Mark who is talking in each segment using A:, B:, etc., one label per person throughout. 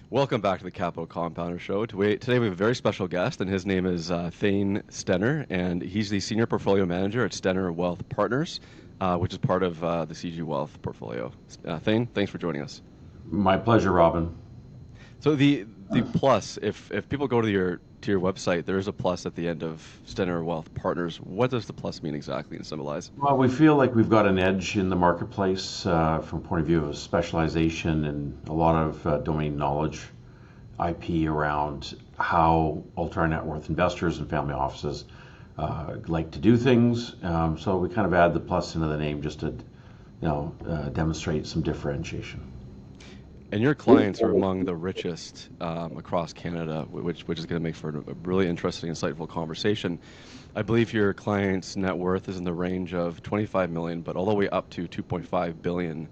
A: Welcome back to the Capital Compounder Show. Today we have a very special guest, and his name is Thane Stenner, and he's the Senior Portfolio Manager at Stenner Wealth Partners, which is part of the CG Wealth portfolio. Thane, thanks for joining us.
B: My pleasure, Robin.
A: So the plus, if people go to your website, there is a plus at the end of Stenner Wealth Partners. What does the plus mean exactly and symbolize?
B: Well, we feel like we've got an edge in the marketplace from point of view of specialization and a lot of domain knowledge, IP around how ultra net worth investors and family offices like to do things. So we kind of add the plus into the name just to, demonstrate some differentiation.
A: And your clients are among the richest across Canada, which is going to make for a really interesting, insightful conversation. I believe your client's net worth is in the range of 25 million, but all the way up to 2.5 billion,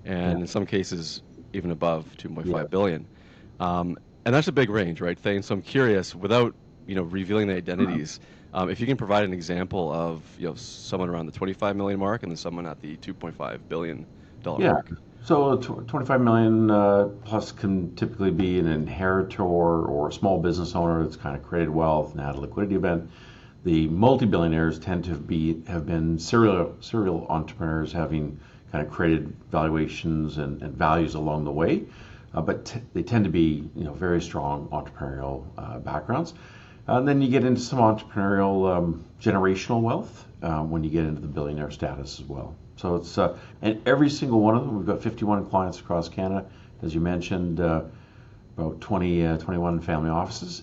A: and in some cases even above 2.5 billion. And that's a big range, right, Thane? So I'm curious, without revealing the identities, if you can provide an example of someone around the 25 million mark and then someone at the 2.5 billion dollar
B: Yeah.
A: mark.
B: So 25 million plus can typically be an inheritor or a small business owner that's kind of created wealth and had a liquidity event. The multi-billionaires tend to have been serial entrepreneurs, having kind of created valuations and values along the way, but they tend to be very strong entrepreneurial backgrounds. And then you get into some entrepreneurial generational wealth when you get into the billionaire status as well. So it's and every single one of them. We've got 51 clients across Canada, as you mentioned, about 21 family offices.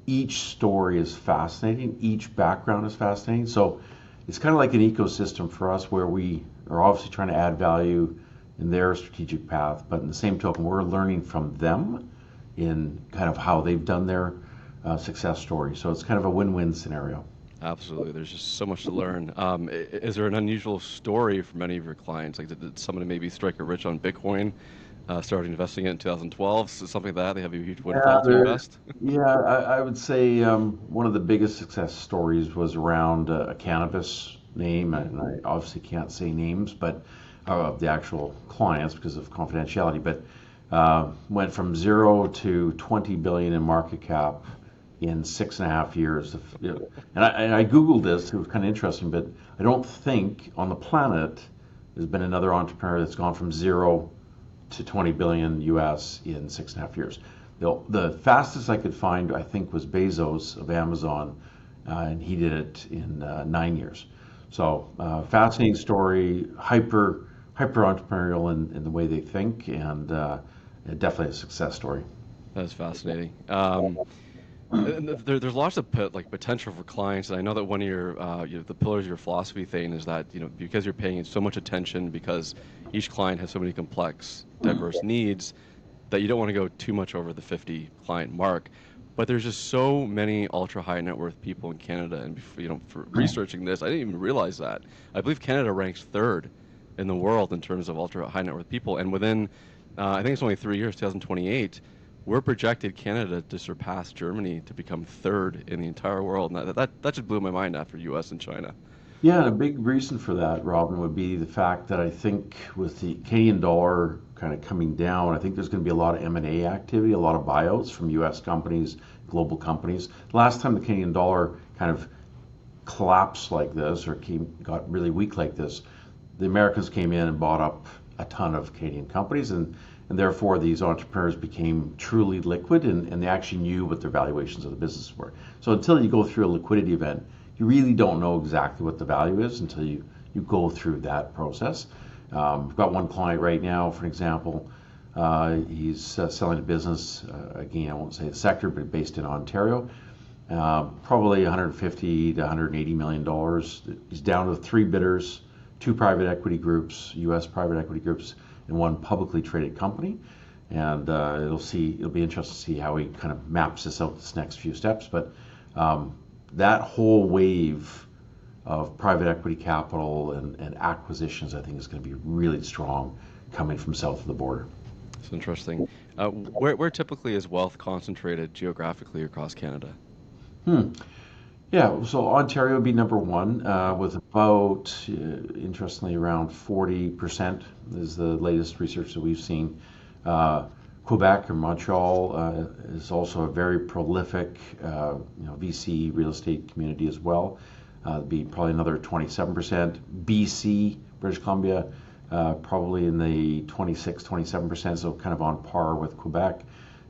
B: Each story is fascinating. Each background is fascinating. So it's kind of like an ecosystem for us, where we are obviously trying to add value in their strategic path, but in the same token, we're learning from them in kind of how they've done their success story. So it's kind of a win-win scenario.
A: Absolutely. There's just so much to learn. Is there an unusual story for many of your clients? Like, did someone maybe strike it rich on Bitcoin, started investing it in 2012, so something like that? They have a huge
B: Yeah,
A: windfall to invest?
B: I would say one of the biggest success stories was around a cannabis name, and I obviously can't say names, but of the actual clients because of confidentiality. But went from 0 to 20 billion in market cap in 6.5 years. And I Googled this, it was kind of interesting, but I don't think on the planet there's been another entrepreneur that's gone from 0 to 20 billion US in 6.5 years. The fastest I could find, I think, was Bezos of Amazon, and he did it in 9 years. So fascinating story, hyper entrepreneurial in the way they think, and definitely a success story.
A: That's fascinating. And there's lots of potential for clients, and I know that one of the pillars of your philosophy thing is that because you're paying so much attention, because each client has so many complex, diverse needs, that you don't want to go too much over the 50 client mark. But there's just so many ultra high net worth people in Canada, and for researching this, I didn't even realize that. I believe Canada ranks third in the world in terms of ultra high net worth people, and within I think it's only 3 years, 2028. We're projected Canada to surpass Germany to become third in the entire world. And that just blew my mind after US and China.
B: Yeah, and a big reason for that, Robin, would be the fact that I think with the Canadian dollar kind of coming down, I think there's going to be a lot of M&A activity, a lot of buyouts from US companies, global companies. Last time the Canadian dollar kind of collapsed like this or got really weak like this, the Americans came in and bought up a ton of Canadian companies, and therefore these entrepreneurs became truly liquid, and they actually knew what their valuations of the business were. So until you go through a liquidity event, you really don't know exactly what the value is until you go through that process. We've got one client right now, for example. He's selling a business, again, I won't say the sector, but based in Ontario. Probably 150 to 180 million dollars. He's down to 3 bidders, 2 private equity groups, U.S. private equity groups, and 1 publicly traded company. And it'll be interesting to see how he kind of maps this out this next few steps. But that whole wave of private equity capital and acquisitions, I think, is going to be really strong coming from south of the border.
A: It's interesting. Where typically is wealth concentrated geographically across Canada?
B: Hmm. Yeah, so Ontario would be number one, with about, interestingly, around 40% is the latest research that we've seen. Quebec or Montreal is also a very prolific, VC real estate community as well. It'd be probably another 27%. BC, British Columbia, probably in the 26-27%, so kind of on par with Quebec.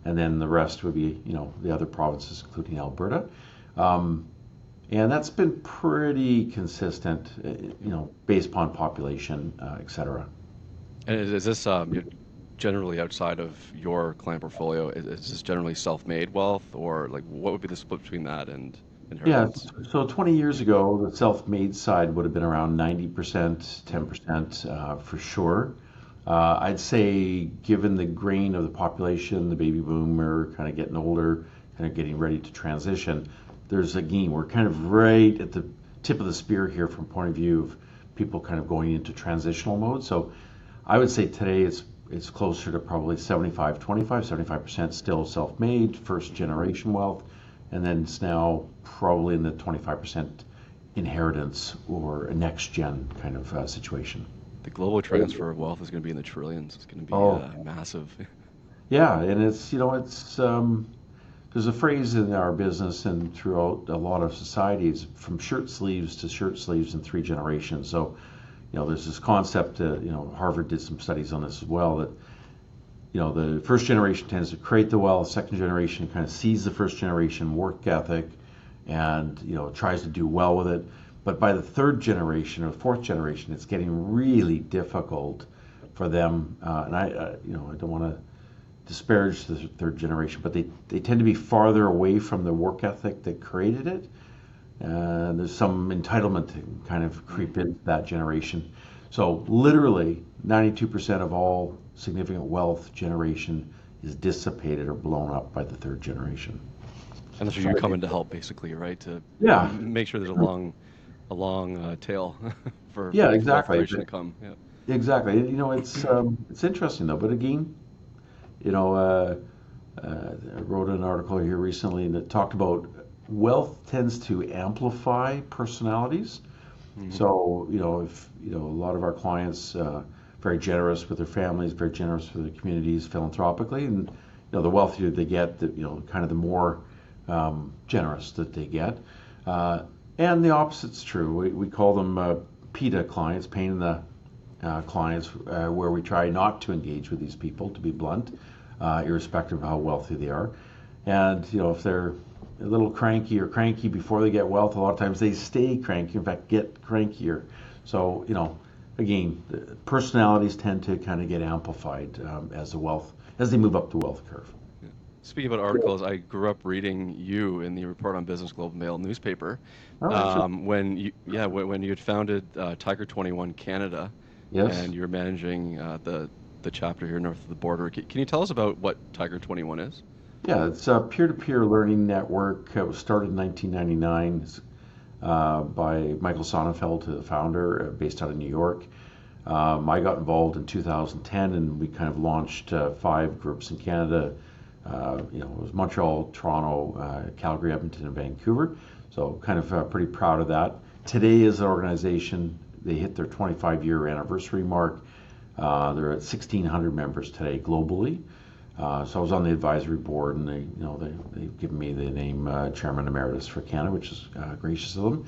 B: And then the rest would be, the other provinces, including Alberta. And that's been pretty consistent, based upon population, et cetera.
A: And is this generally outside of your client portfolio? Is this generally self-made wealth, or like what would be the split between that and
B: Yeah,
A: inheritance?
B: so 20 years ago, the self-made side would have been around 90%, 10% for sure. I'd say, given the grain of the population, the baby boomer kind of getting older, kind of getting ready to transition, again, we're kind of right at the tip of the spear here from point of view of people kind of going into transitional mode. So I would say today it's closer to probably 75-25, 75% still self-made, first generation wealth, and then it's now probably in the 25% inheritance or a next gen kind of situation.
A: The global transfer of wealth is going to be in the trillions. It's going to be
B: Oh,
A: massive.
B: yeah, and there's a phrase in our business and throughout a lot of societies, from shirt sleeves to shirt sleeves in 3 generations. So, there's this concept, Harvard did some studies on this as well, that, the first generation tends to create the wealth, second generation kind of sees the first generation work ethic and, tries to do well with it. But by the third generation or fourth generation, it's getting really difficult for them. And I don't want to disparage the third generation, but they tend to be farther away from the work ethic that created it. And there's some entitlement to kind of creep into that generation. So literally 92% of all significant wealth generation is dissipated or blown up by the third generation.
A: And that's where you come in to help, basically, right? To
B: Yeah,
A: make sure there's a long tail for
B: yeah,
A: wealth
B: exactly.
A: creation to come. Yeah.
B: Exactly. It's interesting though. But again, I wrote an article here recently that talked about wealth tends to amplify personalities.
A: Hmm.
B: So, if, a lot of our clients, very generous with their families, very generous with their communities philanthropically, and, the wealthier they get, kind of the more generous that they get. And the opposite's true. We call them PITA clients, pain in the clients, where we try not to engage with these people, to be blunt, irrespective of how wealthy they are. And, if they're a little cranky or cranky before they get wealth, a lot of times they stay cranky, in fact, get crankier. So, again, the personalities tend to kind of get amplified as they move up the wealth curve.
A: Yeah. Speaking about articles, I grew up reading you in the Report on Business Globe and Mail newspaper
B: All right, sure.
A: when you had founded Tiger 21 Canada,
B: Yes.
A: and you're managing the chapter here north of the border. Can you tell us about what Tiger 21 is?
B: Yeah, it's a peer-to-peer learning network. It was started in 1999 by Michael Sonnenfeld, the founder, based out of New York. I got involved in 2010, and we kind of launched 5 groups in Canada. It was Montreal, Toronto, Calgary, Edmonton, and Vancouver. So kind of pretty proud of that. Today, as an organization, they hit their 25-year anniversary mark. They're at 1,600 members today globally. So I was on the advisory board, and they've given me the name Chairman Emeritus for Canada, which is gracious of them.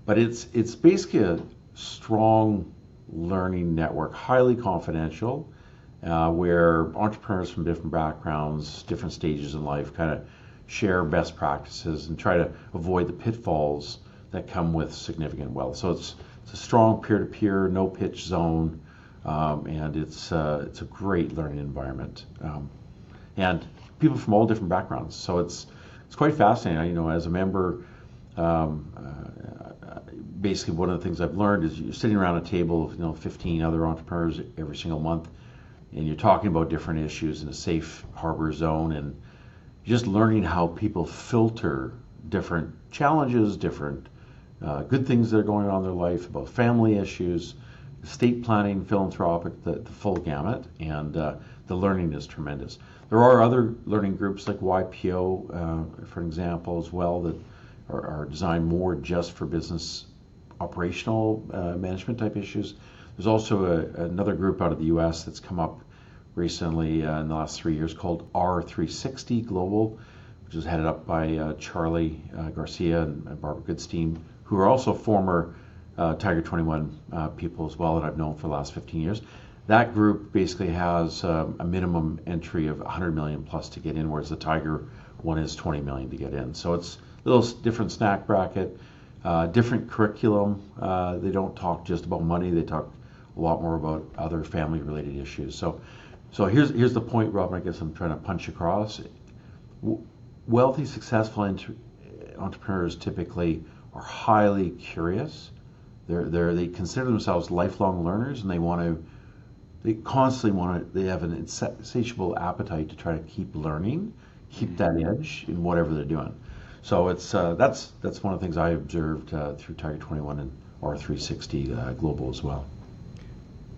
B: But it's basically a strong learning network, highly confidential, where entrepreneurs from different backgrounds, different stages in life, kind of share best practices and try to avoid the pitfalls that come with significant wealth. So it's a strong peer-to-peer, no pitch zone, and it's a great learning environment. And people from all different backgrounds. So it's quite fascinating. As a member, basically one of the things I've learned is you're sitting around a table of 15 other entrepreneurs every single month, and you're talking about different issues in a safe harbor zone, and just learning how people filter different challenges, different good things that are going on in their life, about family issues, estate planning, philanthropic, the full gamut, and the learning is tremendous. There are other learning groups like YPO, for example, as well, that are designed more just for business operational management type issues. There's also another group out of the US that's come up recently in the last 3 years called R360 Global, which is headed up by Charlie Garcia and Barbara Goodstein, who are also former Tiger 21 people as well that I've known for the last 15 years. That group basically has a minimum entry of 100 million plus to get in, whereas the Tiger one is 20 million to get in. So it's a little different snack bracket, different curriculum. They don't talk just about money. They talk a lot more about other family-related issues. So here's the point, Robin. I guess I'm trying to punch across. Wealthy, successful entrepreneurs typically are highly curious. They consider themselves lifelong learners, and they constantly want to. They have an insatiable appetite to try to keep learning, keep that edge in whatever they're doing. So it's that's one of the things I observed through Tiger 21 and R360 Global as well.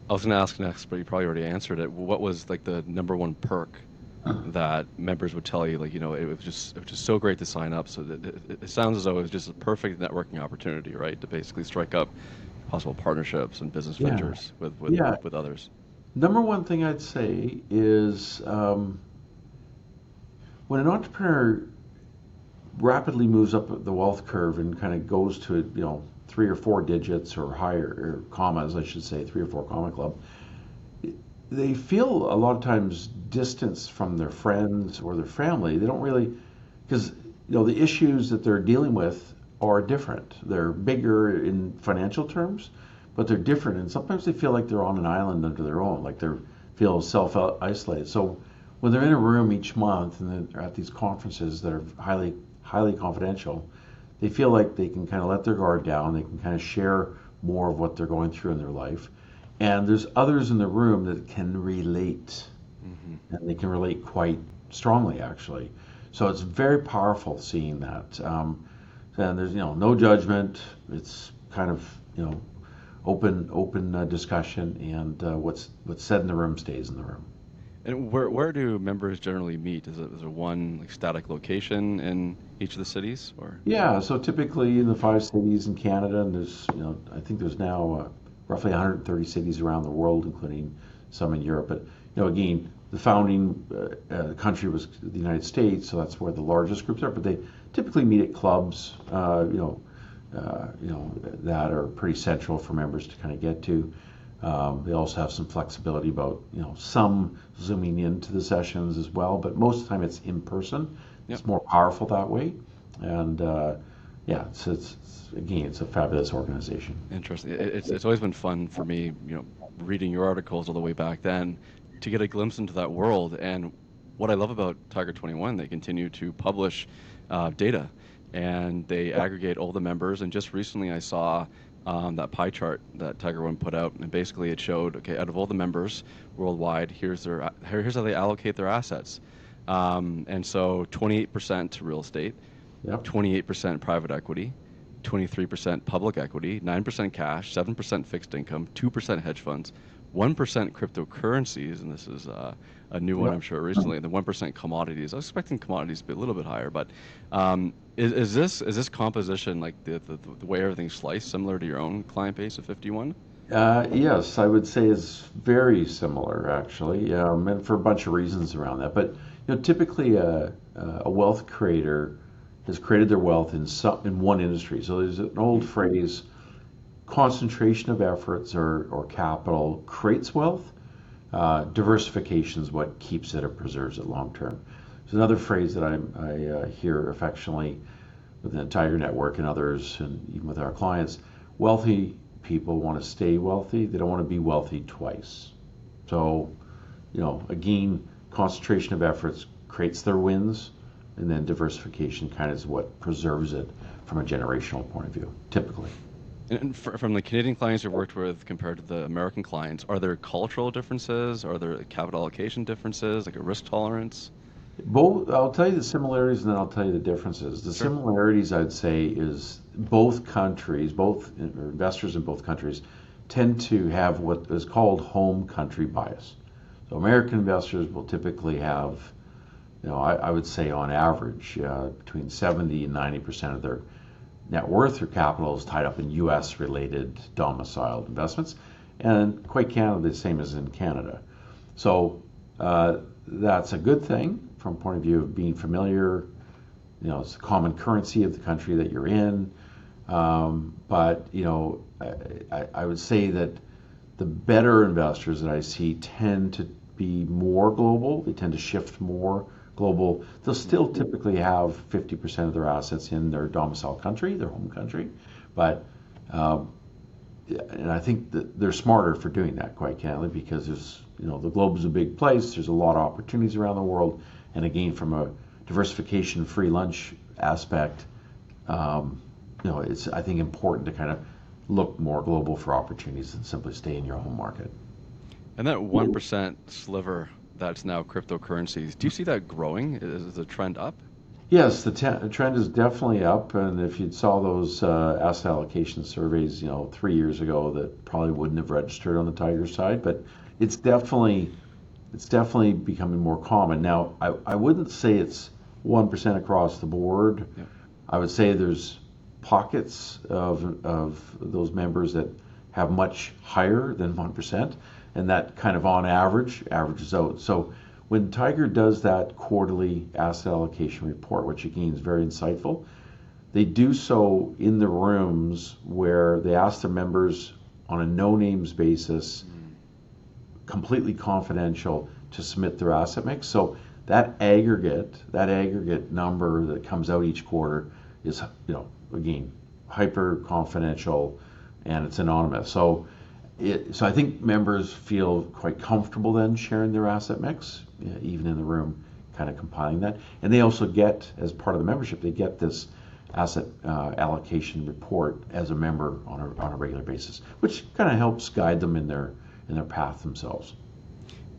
A: I was going to ask next, but you probably already answered it. What was like the number one perk that members would tell you? Like, it was just so great to sign up. So it sounds as though it was just a perfect networking opportunity, right? To basically strike up possible partnerships and business ventures with others.
B: Number one thing I'd say is when an entrepreneur rapidly moves up the wealth curve and kind of goes to 3 or 4 digits or higher, or commas, I should say, 3 or 4 comma club, they feel a lot of times distance from their friends or their family. They don't really, because the issues that they're dealing with are different. They're bigger in financial terms, but they're different, and sometimes they feel like they're on an island unto their own, like they feel self-isolated. So when they're in a room each month and they're at these conferences that are highly confidential, they feel like they can kind of let their guard down. They can kind of share more of what they're going through in their life. And there's others in the room that can relate, and they can relate quite strongly, actually. So it's very powerful seeing that. And there's no judgment. It's kind of open discussion, and what's said in the room stays in the room.
A: And where do members generally meet? Is there one static location in each of the cities, or?
B: Yeah, so typically in the 5 cities in Canada, and there's I think there's now roughly 130 cities around the world, including some in Europe. But again, the founding country was the United States, so that's where the largest groups are. But they typically meet at clubs, that are pretty central for members to kind of get to. They also have some flexibility about some zooming into the sessions as well, but most of the time it's in person. Yep. It's more powerful that way, and it's a fabulous organization.
A: Interesting. It's always been fun for me, reading your articles all the way back then, to get a glimpse into that world. And what I love about Tiger 21, they continue to publish data, and they aggregate all the members. And just recently I saw that pie chart that Tiger One put out, and basically it showed, okay, out of all the members worldwide, here's how they allocate their assets. And so 28% to real estate,
B: Yep.
A: 28% private equity, 23% public equity, 9% cash, 7% fixed income, 2% hedge funds, 1% cryptocurrencies, and this is a new one, I'm sure, recently, and then 1% commodities. I was expecting commodities to be a little bit higher, but is this composition, like the way everything's sliced, similar to your own client base of 51?
B: Yes, I would say it's very similar, actually, and for a bunch of reasons around that. But typically a wealth creator has created their wealth in one industry. So there's an old phrase: concentration of efforts or capital creates wealth. Diversification is what keeps it or preserves it long term. There's another phrase that I hear affectionately within the Tiger Network and others, and even with our clients: wealthy people want to stay wealthy. They don't want to be wealthy twice. So, again, concentration of efforts creates their wins, and then diversification kind of is what preserves it from a generational point of view, typically.
A: And from the Canadian clients you've worked with compared to the American clients, are there cultural differences? Are there capital allocation differences, like a risk tolerance?
B: Both. I'll tell you the similarities, and then I'll tell you the differences. The
A: Sure.
B: similarities, I'd say, is both countries, or investors in both countries, tend to have what is called home country bias. So American investors will typically have, I would say on average, between 70 and 90% of their net worth or capital is tied up in U.S. related domiciled investments, and quite candidly the same as in Canada. So That's a good thing from a point of view of being familiar. It's a common currency of the country that you're in. But I would say that the better investors that I see tend to be more global. They tend to shift more global. They'll still typically have 50% of their assets in their domicile country, their home country, but and I think that they're smarter for doing that, quite candidly, because the globe is a big place. There's a lot of opportunities around the world, and again, from a diversification, free lunch aspect, it's, I think, important to kind of look more global for opportunities than simply stay in your home market.
A: And that 1% sliver that's now cryptocurrencies, do you see that growing? Is the trend up?
B: Yes, the trend is definitely up, and if you saw those asset allocation surveys, 3 years ago, that probably wouldn't have registered on the Tiger side, but it's definitely becoming more common. Now, I wouldn't say it's 1% across the board.
A: Yep.
B: I would say there's pockets of those members that have much higher than 1%, and that kind of on average averages out. So when Tiger does that quarterly asset allocation report, which again is very insightful, they do so in the rooms where they ask their members on a no-names basis, completely confidential, to submit their asset mix. So that aggregate number that comes out each quarter is, again, hyper confidential, and it's anonymous. So I think members feel quite comfortable then sharing their asset mix, even in the room, kind of compiling that. And they also get, as part of the membership, they get this asset allocation report as a member on a regular basis, which kind of helps guide them in their path themselves.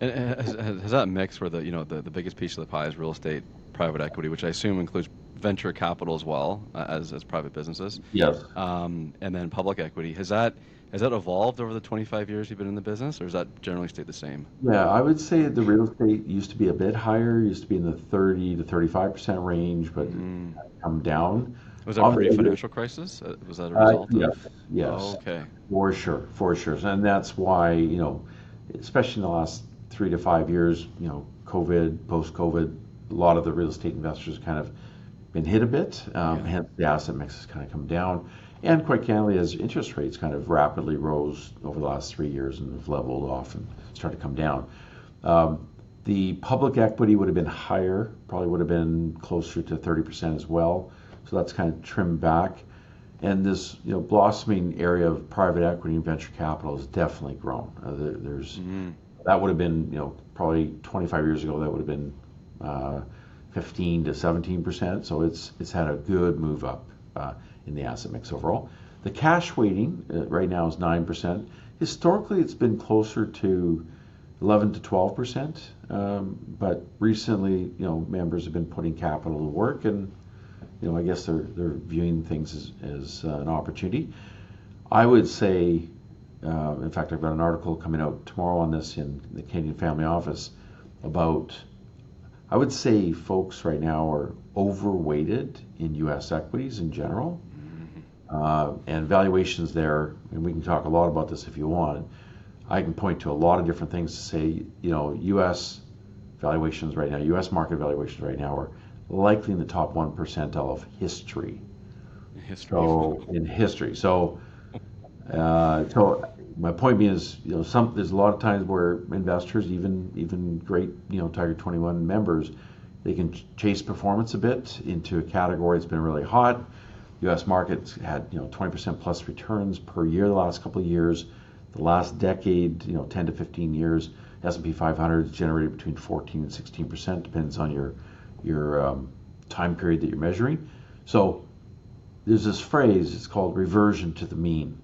A: And has that mix where the biggest piece of the pie is real estate, private equity, which I assume includes venture capital as well as private businesses?
B: Yes.
A: And then public equity. Has that evolved over the 25 years you've been in the business, or has that generally stayed the same?
B: Yeah, I would say the real estate used to be a bit higher, used to be in the 30 to 35% range, but come down.
A: Was that pre-financial crisis? Was that a result
B: yes,
A: of?
B: yes,
A: Oh, okay.
B: for sure. And that's why, especially in the last 3 to 5 years, COVID, post-COVID, a lot of the real estate investors kind of been hit a bit, hence the asset mix has kind of come down. And quite candidly, as interest rates kind of rapidly rose over the last 3 years and have leveled off and started to come down, the public equity would have been higher, probably would have been closer to 30% as well. So that's kind of trimmed back. And this blossoming area of private equity and venture capital has definitely grown. That would have been, probably 25 years ago, that would have been 15 to 17%. So it's had a good move up in the asset mix overall. The cash weighting right now is 9%. Historically, it's been closer to 11 to 12%, but recently, members have been putting capital to work, and I guess they're viewing things as an opportunity. I would say, in fact, I've got an article coming out tomorrow on this in the Canadian Family Office about, I would say folks right now are overweighted in U.S. equities in general. And valuations there, and we can talk a lot about this if you want. I can point to a lot of different things to say, U.S. valuations right now, U.S. market valuations right now are likely in the top 1 percentile of history. In history. So my point being is, there's a lot of times where investors, even great, Tiger 21 members, they can chase performance a bit into a category that's been really hot. U.S. markets had 20% plus returns per year the last couple of years. The last decade, 10 to 15 years, S&P 500 has generated between 14 and 16%, depends on your time period that you're measuring. So there's this phrase, it's called reversion to the mean,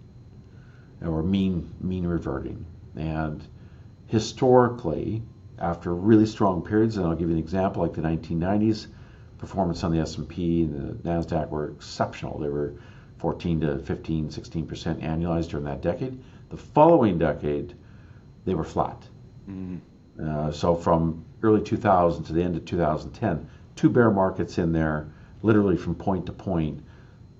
B: or mean reverting. And historically, after really strong periods, and I'll give you an example, like the 1990s, performance on the S&P and the NASDAQ were exceptional. They were 14 to 15, 16% annualized during that decade. The following decade, they were flat. So from early 2000 to the end of 2010, two bear markets in there, literally from point to point,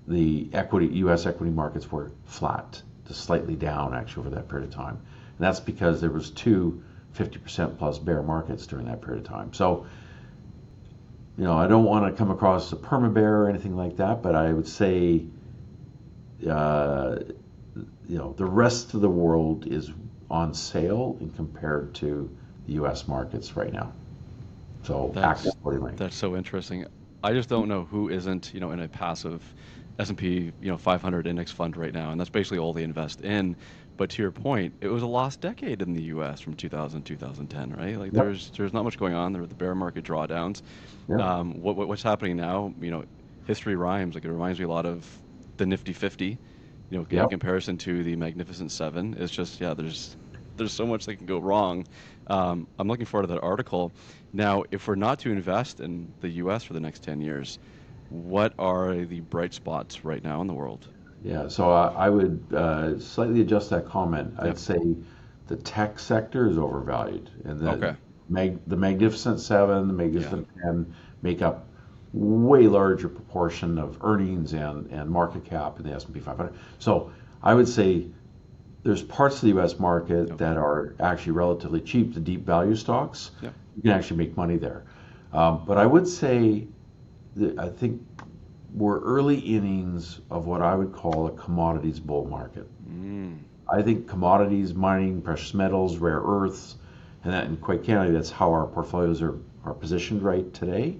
B: the U.S. equity markets were flat to slightly down actually over that period of time. And that's because there was two 50% plus bear markets during that period of time. So, I don't want to come across as a perma bear or anything like that, but I would say, the rest of the world is on sale in compared to the U.S. markets right now. So
A: That's
B: active accordingly.
A: that's so interesting. I just don't know who isn't, in a passive S&P, 500 index fund right now, and that's basically all they invest in. But to your point, it was a lost decade in the U.S. from 2000 2010, right? Like
B: Yep.
A: there's not much going on. There were the bear market drawdowns.
B: Yep.
A: What's happening now? History rhymes. Like it reminds me a lot of the Nifty 50. In
B: Yep.
A: comparison to the Magnificent Seven. It's just there's so much that can go wrong. I'm looking forward to that article. Now, if we're not to invest in the U.S. for the next 10 years, what are the bright spots right now in the world?
B: Yeah. So I would slightly adjust that comment.
A: Yep.
B: I'd say the tech sector is overvalued, and
A: Okay.
B: the Magnificent Seven, the Magnificent Ten make up way larger proportion of earnings and market cap in the S&P 500. So I would say there's parts of the U.S. market
A: Yep.
B: that are actually relatively cheap, the deep value stocks.
A: Yep.
B: You can actually make money there. But I would say that I think we're early innings of what I would call a commodities bull market. I think commodities, mining, precious metals, rare earths, and quite candidly, that's how our portfolios are positioned right today.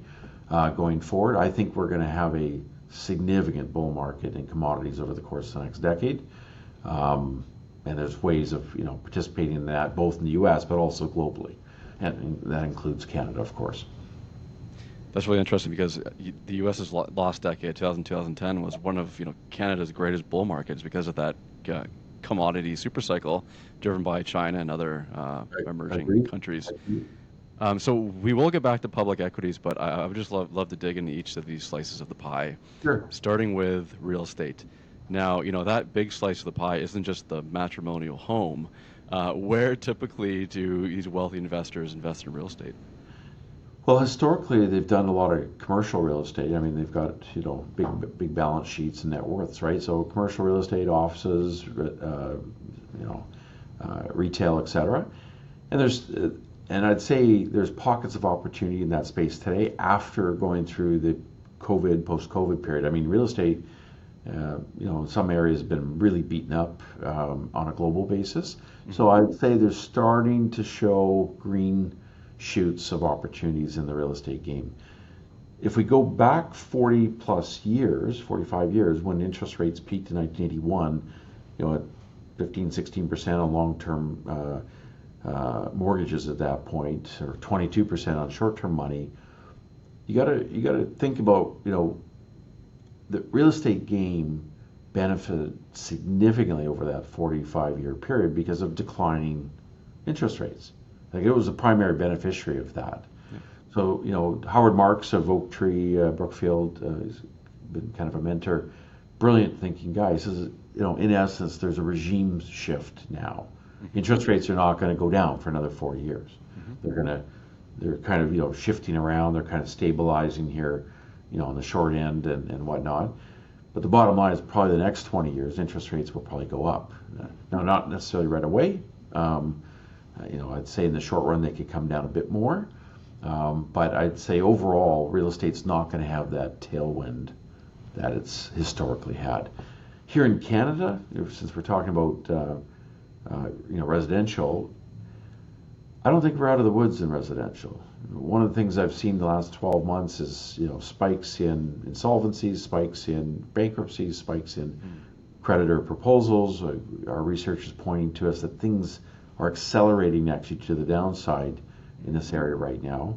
B: Going forward, I think we're going to have a significant bull market in commodities over the course of the next decade. And there's ways of participating in that both in the U.S. but also globally, and that includes Canada, of course.
A: That's really interesting because the U.S.'s lost decade, 2000 2010, was one of Canada's greatest bull markets because of that commodity supercycle driven by China and other emerging countries. So we will get back to public equities, but I would just love to dig into each of these slices of the pie,
B: Sure.
A: starting with real estate. Now, that big slice of the pie isn't just the matrimonial home. Where typically do these wealthy investors invest in real estate?
B: Well, historically, they've done a lot of commercial real estate. I mean, they've got big balance sheets and net worths, right? So commercial real estate, offices, retail, etc. And I'd say there's pockets of opportunity in that space today after going through the post-COVID period. I mean, real estate, in some areas have been really beaten up on a global basis. So I'd say they're starting to show green shoots of opportunities in the real estate game. If we go back 40 plus years, 45 years, when interest rates peaked in 1981, at 15-16% on long-term mortgages at that point, or 22% on short-term money, you gotta think about the real estate game benefited significantly over that 45-year period because of declining interest rates. Like it was a primary beneficiary of that.
A: Yeah.
B: So Howard Marks of Oaktree Brookfield has been kind of a mentor, brilliant thinking guy. He says in essence there's a regime shift now. Interest rates are not going to go down for another 4 years. They're kind of shifting around. They're kind of stabilizing here, on the short end and whatnot. But the bottom line is probably the next 20 years, interest rates will probably go up. Now, not necessarily right away. I'd say in the short run they could come down a bit more. But I'd say overall, real estate's not going to have that tailwind that it's historically had. Here in Canada, since we're talking about residential, I don't think we're out of the woods in residential. One of the things I've seen the last 12 months is spikes in insolvencies, spikes in bankruptcies, spikes in creditor proposals. Our research is pointing to us that things are accelerating actually to the downside in this area right now.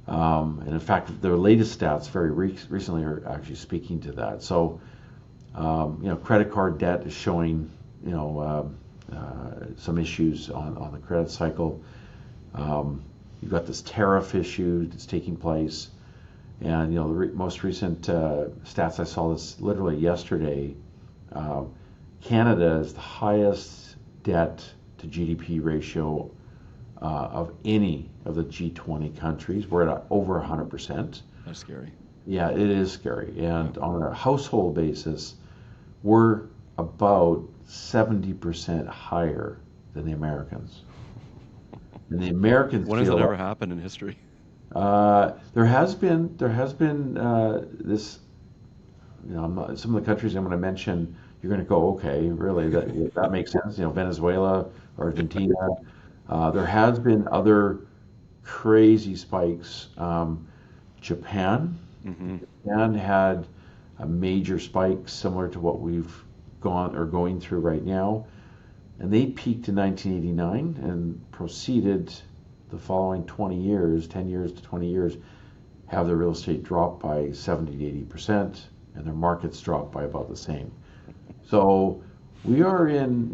B: And in fact, the latest stats very recently are actually speaking to that. So, credit card debt is showing, some issues on the credit cycle. You've got this tariff issue that's taking place. And, the most recent stats I saw this literally yesterday, Canada is the highest debt to GDP ratio of any of the G20 countries. We're at over 100%.
A: That's scary.
B: Yeah, it is scary. And on a household basis, we're about 70% higher than the Americans. And the Americans
A: When has that
B: feel
A: ever happened in history?
B: there has been this, some of the countries I'm going to mention, you're going to go, okay, really, that makes sense. Venezuela, Argentina. There has been other crazy spikes. Japan,
A: Hmm.
B: Japan had a major spike similar to what we've gone or going through right now, and they peaked in 1989 and proceeded the following 20 years, 10 years to 20 years, have their real estate drop by 70 to 80%, and their markets drop by about the same. So we are in,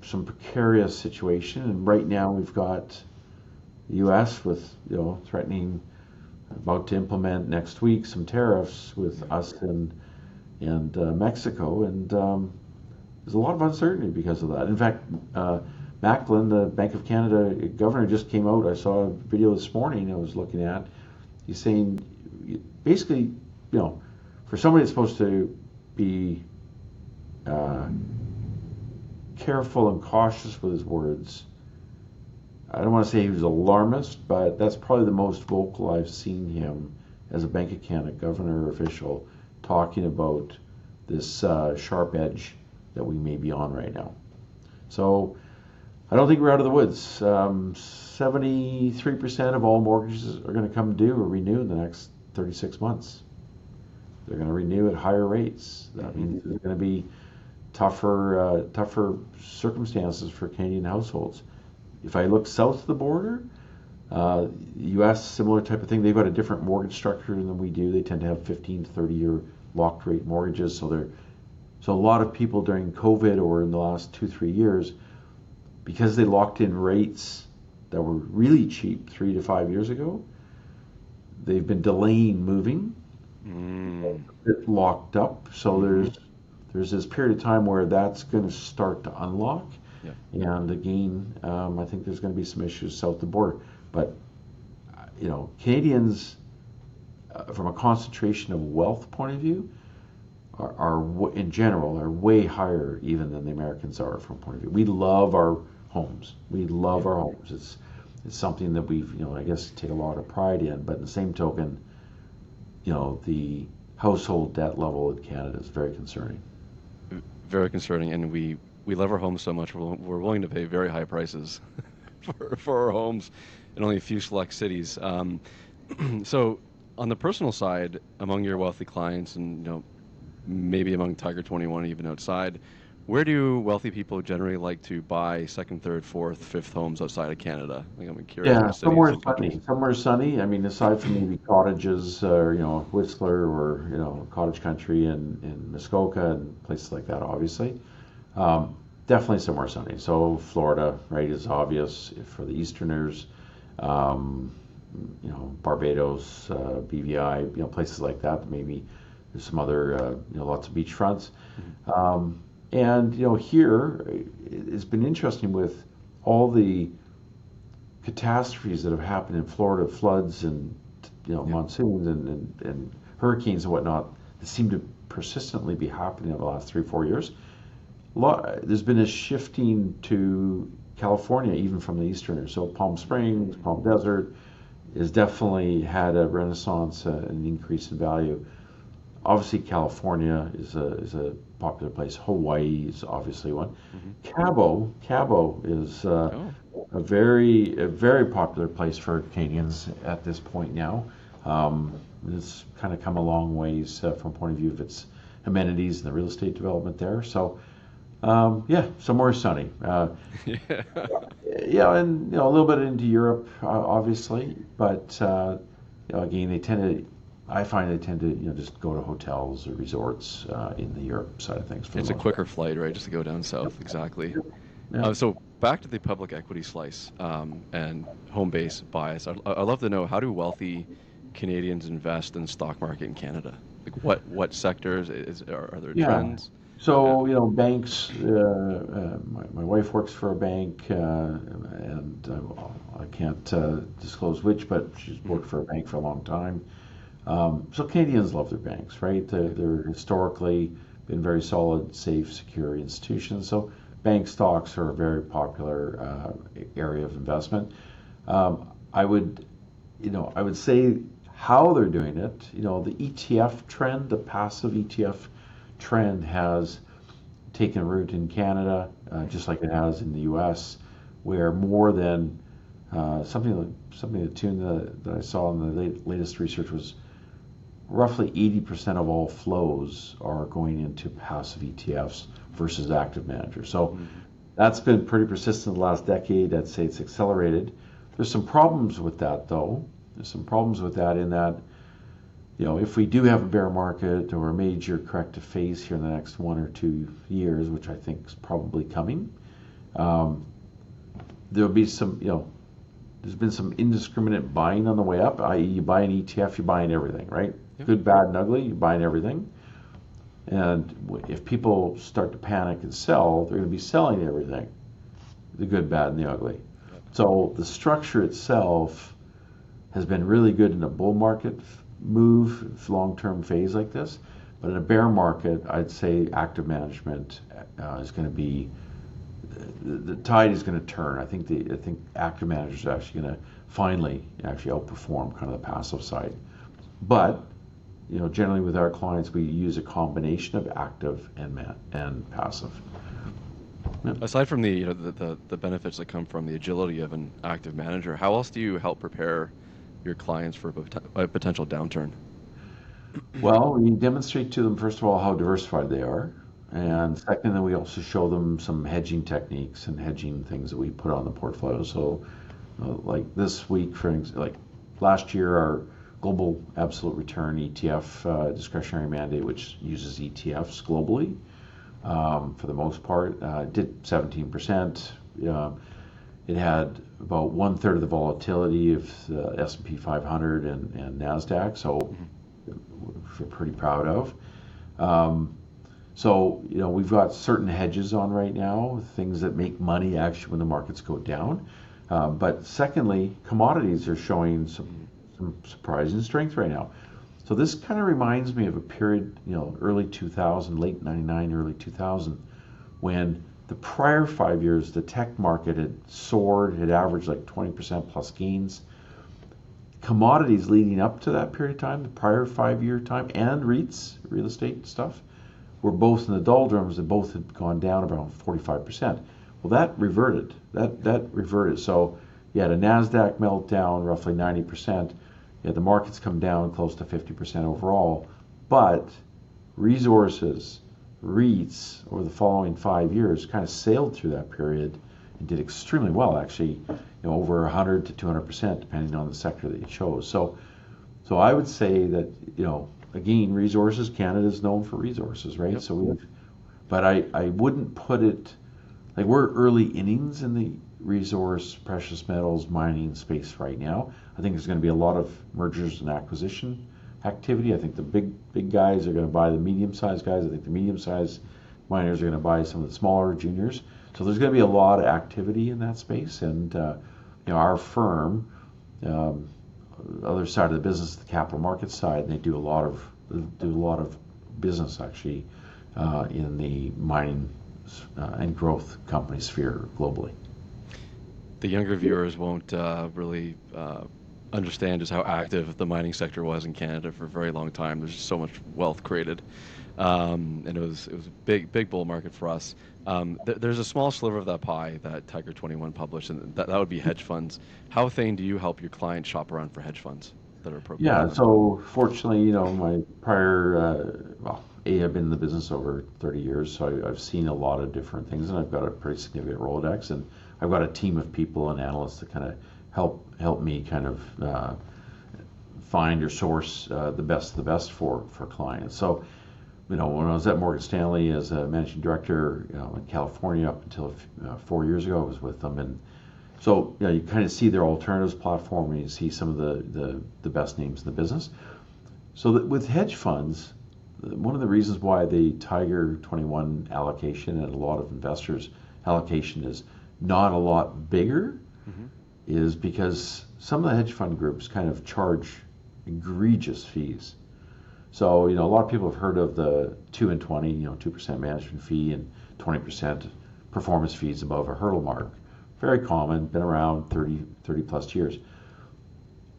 B: some precarious situation, and right now we've got the U.S. with, threatening about to implement next week some tariffs with us and Mexico, and there's a lot of uncertainty because of that. In fact, Macklin, the Bank of Canada governor, just came out. I saw a video this morning I was looking at. He's saying, basically, for somebody that's supposed to be uh, careful and cautious with his words, I don't want to say he was alarmist, but that's probably the most vocal I've seen him as a Bank of Canada governor or official talking about this sharp edge that we may be on right now. So I don't think we're out of the woods. 73% of all mortgages are going to come due or renew in the next 36 months. They're going to renew at higher rates. That means there's going to be tougher circumstances for Canadian households. If I look south of the border, U.S., similar type of thing. They've got a different mortgage structure than we do. They tend to have 15 to 30-year locked rate mortgages. So a lot of people during COVID or in the last 2-3 years, because they locked in rates that were really cheap 3 to 5 years ago, they've been delaying moving. It's locked up. So there's this period of time where that's going to start to unlock. Yeah. And again, I think there's going to be some issues south of the border. But, Canadians, from a concentration of wealth point of view, are in general are way higher even than the Americans are from a point of view. We love our homes. We love our homes. It's something that we've, I guess, take a lot of pride in. But in the same token, the household debt level in Canada is very concerning.
A: Very concerning, and we love our homes so much we're willing to pay very high prices for our homes in only a few select cities. So on the personal side, among your wealthy clients, and maybe among Tiger 21, even outside, where do wealthy people generally like to buy second, third, fourth, fifth homes outside of Canada? Like, I'm curious.
B: Yeah,
A: Cities and countries.
B: somewhere sunny. I mean, aside from maybe cottages, or Whistler, or cottage country in Muskoka and places like that, obviously. Definitely somewhere sunny. So Florida, right, is obvious for the Easterners. Um, Barbados, BVI, places like that. Maybe there's some other, lots of beach fronts. And here it's been interesting with all the catastrophes that have happened in Florida, floods and monsoons and hurricanes and whatnot that seem to persistently be happening over the last 3-4 years. There's been a shifting to California, even from the Easterners. So Palm Springs, Palm Desert, has definitely had a renaissance, an increase in value. Obviously, California is a popular place. Hawaii is obviously one. Cabo is a very popular place for Canadians at this point now. It's kind of come a long ways from point of view of its amenities and the real estate development there. So, somewhere sunny. And a little bit into Europe, obviously, but again, I find they tend to just go to hotels or resorts in the Europe side of things.
A: It's a quicker flight, right? Just to go down south, exactly.
B: Yeah.
A: So back to the public equity slice and home base bias. I'd love to know, how do wealthy Canadians invest in the stock market in Canada? Like what sectors are there trends?
B: So banks. My wife works for a bank, and I can't disclose which, but she's worked for a bank for a long time. So Canadians love their banks, right? They're historically been very solid, safe, secure institutions. So bank stocks are a very popular area of investment. I would, I would say how they're doing it. The ETF trend, the passive ETF trend has taken root in Canada, just like it has in the U.S., where more than something the tune that I saw in the latest research was roughly 80% of all flows are going into passive ETFs versus active managers. So that's been pretty persistent the last decade. I'd say it's accelerated. There's some problems with that, though. There's some problems with that in that, if we do have a bear market or a major corrective phase here in the next 1 or 2 years, which I think is probably coming, there'll be some, there's been some indiscriminate buying on the way up, i.e. you buy an ETF, you're buying everything, right? Yep. Good, bad, and ugly, you're buying everything. And if people start to panic and sell, they're going to be selling everything, the good, bad, and the ugly. Yep. So the structure itself has been really good in a bull market move, long-term phase like this. But in a bear market, I'd say active management is going to be, the tide is going to turn. I think active managers are actually going to finally actually outperform kind of the passive side. But generally with our clients, we use a combination of active and passive.
A: Yeah. Aside from the benefits that come from the agility of an active manager, how else do you help prepare your clients for a potential downturn?
B: Well, we demonstrate to them, first of all, how diversified they are. And second, we also show them some hedging techniques and hedging things that we put on the portfolio. So like this week, like last year, our global absolute return ETF discretionary mandate, which uses ETFs globally for the most part, did 17%. It had about 1/3 of the volatility of the S&P 500 and NASDAQ, so we're pretty proud of. So, we've got certain hedges on right now, things that make money actually when the markets go down. But secondly, commodities are showing some surprising strength right now. So this kind of reminds me of a period, early 2000, late 99, early 2000, when the prior 5 years, the tech market had soared, had averaged like 20% plus gains. Commodities leading up to that period of time, the prior 5-year time, and REITs, real estate stuff, were both in the doldrums and both had gone down around 45%. Well, that reverted. That reverted. So you had a NASDAQ meltdown, roughly 90%. You had the markets come down close to 50% overall. But resources, REITs, over the following 5 years, kind of sailed through that period and did extremely well, actually, over 100 to 200%, depending on the sector that you chose. So I would say that, again, resources, Canada's known for resources, right? Yep. So but I wouldn't put it, like we're early innings in the resource, precious metals, mining space right now. I think there's going to be a lot of mergers and acquisition activity. I think the big guys are going to buy the medium-sized guys. I think the medium-sized miners are going to buy some of the smaller juniors. So there's going to be a lot of activity in that space. And our firm, other side of the business, the capital markets side, and they do a lot of business actually in the mining and growth company sphere globally.
A: The younger viewers won't really understand just how active the mining sector was in Canada for a very long time. There's just so much wealth created, and it was a big bull market for us. There's a small sliver of that pie that Tiger 21 published, and that would be hedge funds. How, Thane, do you help your clients shop around for hedge funds that are appropriate?
B: Yeah, so fortunately, my prior, I've been in the business over 30 years, so I've seen a lot of different things, and I've got a pretty significant Rolodex, and I've got a team of people and analysts that kind of help me kind of find or source the best of the best for clients. So, when I was at Morgan Stanley as a managing director in California up until 4 years ago, I was with them, and so you kind of see their alternatives platform, and you see some of the best names in the business. So that with hedge funds, one of the reasons why the Tiger 21 allocation and a lot of investors' allocation is not a lot bigger is because some of the hedge fund groups kind of charge egregious fees. So, a lot of people have heard of the 2 and 20, 2% management fee and 20% performance fees above a hurdle mark. very common, been around 30 plus years.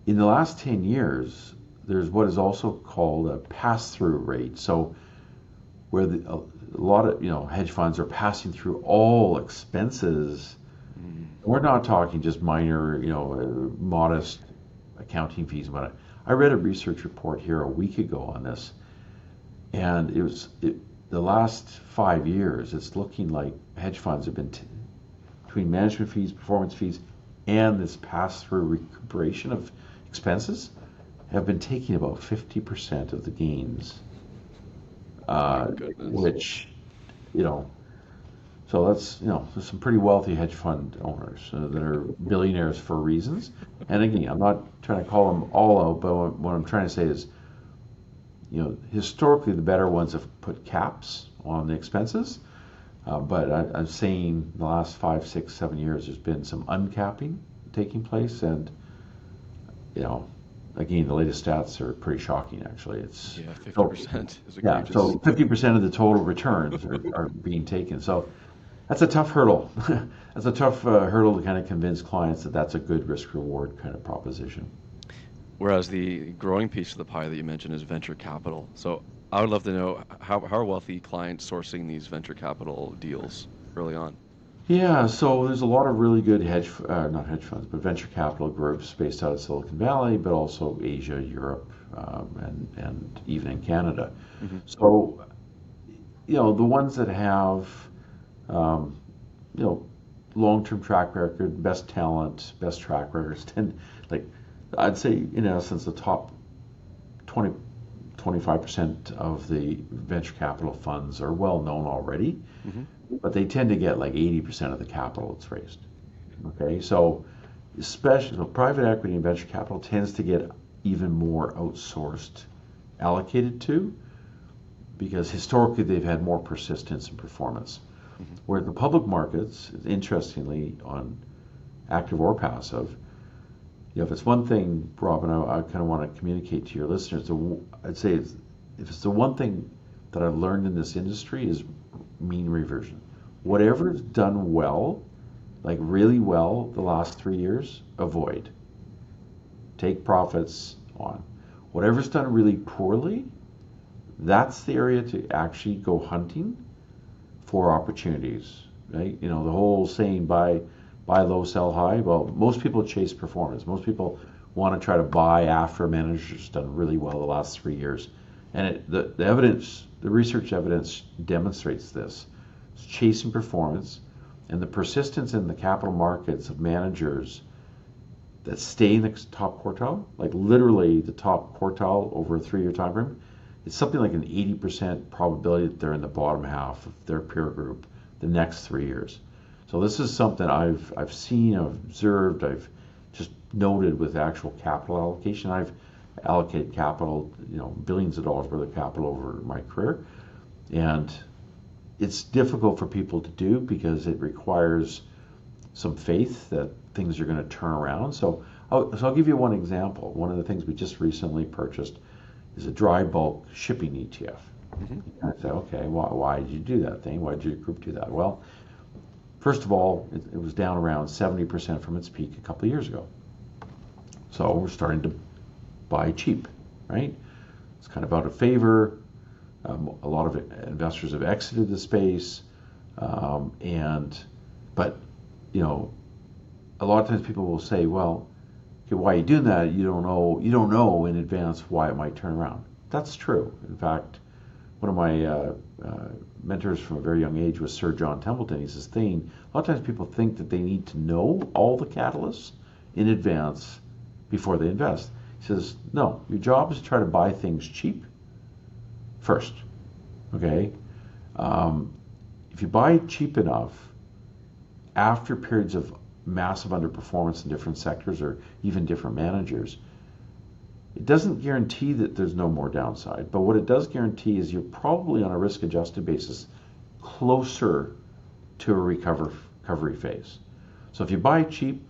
B: In the last 10 years, there's what is also called a pass-through rate. So where a lot of hedge funds are passing through all expenses. We're not talking just minor, modest accounting fees about it. I read a research report here a week ago on this, and the last 5 years, it's looking like hedge funds have been between management fees, performance fees, and this pass-through recuperation of expenses have been taking about 50% of the gains, which, so that's, there's some pretty wealthy hedge fund owners that are billionaires for reasons. And again, I'm not trying to call them all out, but what I'm trying to say is, historically the better ones have put caps on the expenses. But I'm saying the last 5, 6, 7 years, there's been some uncapping taking place. And, again, the latest stats are pretty shocking, actually. It's
A: 50% is egregious.
B: So 50% of the total returns are being taken. So that's a tough hurdle. That's a tough hurdle to kind of convince clients that that's a good risk-reward kind of proposition.
A: Whereas the growing piece of the pie that you mentioned is venture capital. So I would love to know how are wealthy clients sourcing these venture capital deals early on?
B: Yeah, so there's a lot of really good not hedge funds, but venture capital groups based out of Silicon Valley, but also Asia, Europe, and even in Canada.
A: Mm-hmm.
B: So, the ones that have, long-term track record, best talent, best track records, tend, I'd say, in essence, the top 25% of the venture capital funds are well known already. Mm-hmm. But they tend to get 80% of the capital that's raised. Okay, so private equity and venture capital tends to get even more outsourced, allocated to, because historically they've had more persistence and performance. Mm-hmm. Where the public markets, interestingly, on active or passive, if it's one thing, Rob, and I kind of want to communicate to your listeners, I'd say if it's the one thing that I've learned in this industry is mean reversion. Whatever's done well, really well the last 3 years, avoid. Take profits on. Whatever's done really poorly, that's the area to actually go hunting for opportunities, right? The whole saying, buy low, sell high. Well, most people chase performance. Most people want to try to buy after a manager's done really well the last 3 years. And the evidence, the research evidence demonstrates this. It's chasing performance, and the persistence in the capital markets of managers that stay in the top quartile, literally the top quartile over a 3-year time frame, it's something like an 80% probability that they're in the bottom half of their peer group the next 3 years. So this is something I've seen, I've observed, I've just noted with actual capital allocation. I've allocated capital, billions of dollars worth of capital over my career, and it's difficult for people to do because it requires some faith that things are going to turn around. So I'll give you one example. One of the things we just recently purchased is a dry bulk shipping ETF. Mm-hmm. And I said, okay, why did you do that thing? Why did your group do that? Well, first of all, it was down around 70% from its peak a couple of years ago. So we're starting to buy cheap, right? It's kind of out of favor. A lot of investors have exited the space, but a lot of times people will say, "Well, okay, why are you doing that? You don't know in advance why it might turn around." That's true. In fact, one of my mentors from a very young age was Sir John Templeton. He says, "Thane, a lot of times people think that they need to know all the catalysts in advance before they invest." He says, "No, your job is to try to buy things cheap first, okay? If you buy cheap enough after periods of massive underperformance in different sectors or even different managers, it doesn't guarantee that there's no more downside, but what it does guarantee is you're probably on a risk-adjusted basis closer to a recovery phase. So if you buy cheap,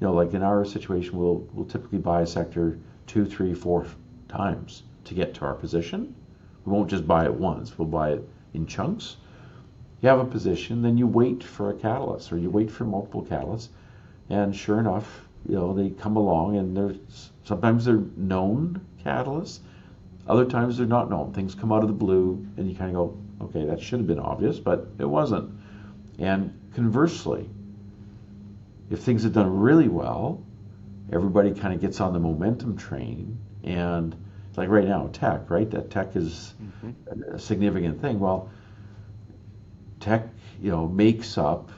B: like in our situation, we'll typically buy a sector 2, 3, 4 times to get to our position. We won't just buy it once, we'll buy it in chunks. You have a position, then you wait for a catalyst, or you wait for multiple catalysts, and sure enough, they come along, and sometimes they're known catalysts, other times they're not known. Things come out of the blue, and you kind of go, okay, that should have been obvious, but it wasn't. And conversely, if things have done really well, everybody kind of gets on the momentum train, and like right now, tech, right? That tech is a significant thing. Well, tech, makes up,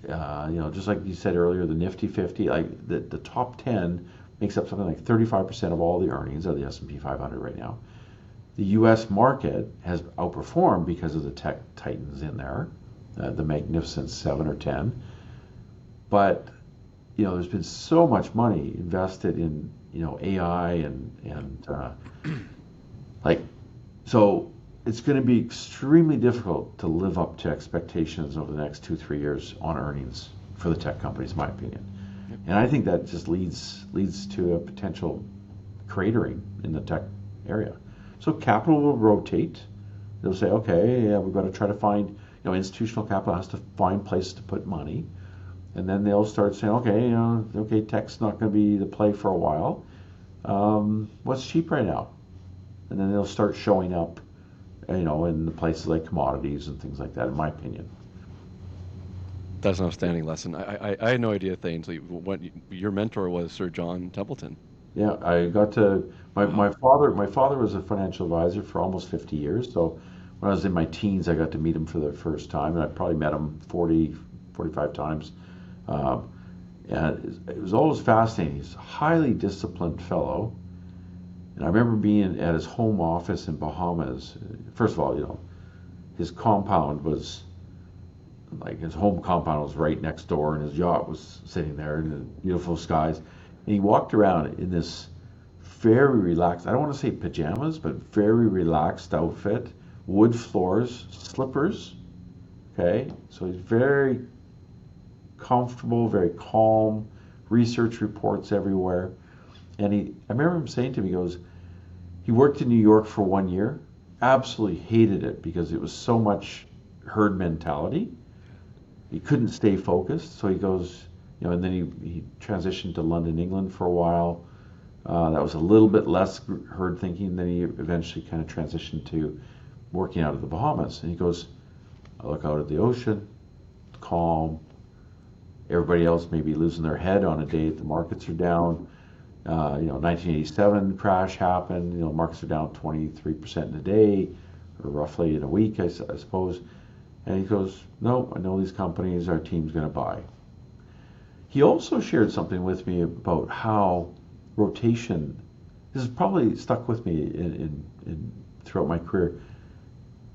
B: just like you said earlier, the Nifty 50, like the top 10 makes up something like 35% of all the earnings of the S&P 500 right now. The U.S. market has outperformed because of the tech titans in there, the Magnificent 7 or 10. But there's been so much money invested in AI and so it's going to be extremely difficult to live up to expectations over the next 2-3 years on earnings for the tech companies, in my opinion. And I think that just leads to a potential cratering in the tech area. So capital will rotate. They'll say, okay, yeah, we've got to try to find, institutional capital has to find places to put money. And then they'll start saying, okay, tech's not going to be the play for a while. What's cheap right now? And then they'll start showing up, in the places like Commodities and things like that, in my opinion.
A: That's an outstanding lesson. I had no idea, Thane. So your mentor was Sir John Templeton.
B: Yeah, I got to my father was a financial advisor for almost 50 years. So when I was in my teens, I got to meet him for the first time, and I probably met him 45 times. And it was always fascinating. He's a highly disciplined fellow. And I remember being at his home office in Bahamas. First of all, his compound was, like his home compound was right next door, and his yacht was sitting there in the beautiful skies. And he walked around in this very relaxed, I don't want to say pajamas, but very relaxed outfit, wood floors, slippers. Okay, so he's very comfortable, very calm, research reports everywhere. And I remember him saying to me, he goes, he worked in New York for 1 year, absolutely hated it because it was so much herd mentality. He couldn't stay focused, so he goes, and then he transitioned to London, England for a while. That was a little bit less herd thinking. Then he eventually kind of transitioned to working out of the Bahamas. And he goes, I look out at the ocean, calm. Everybody else may be losing their head on a day that the markets are down. 1987 crash happened. Markets are down 23% in a day, or roughly in a week, I suppose. And he goes, no, I know these companies our team's going to buy. He also shared something with me about how rotation, this has probably stuck with me in throughout my career.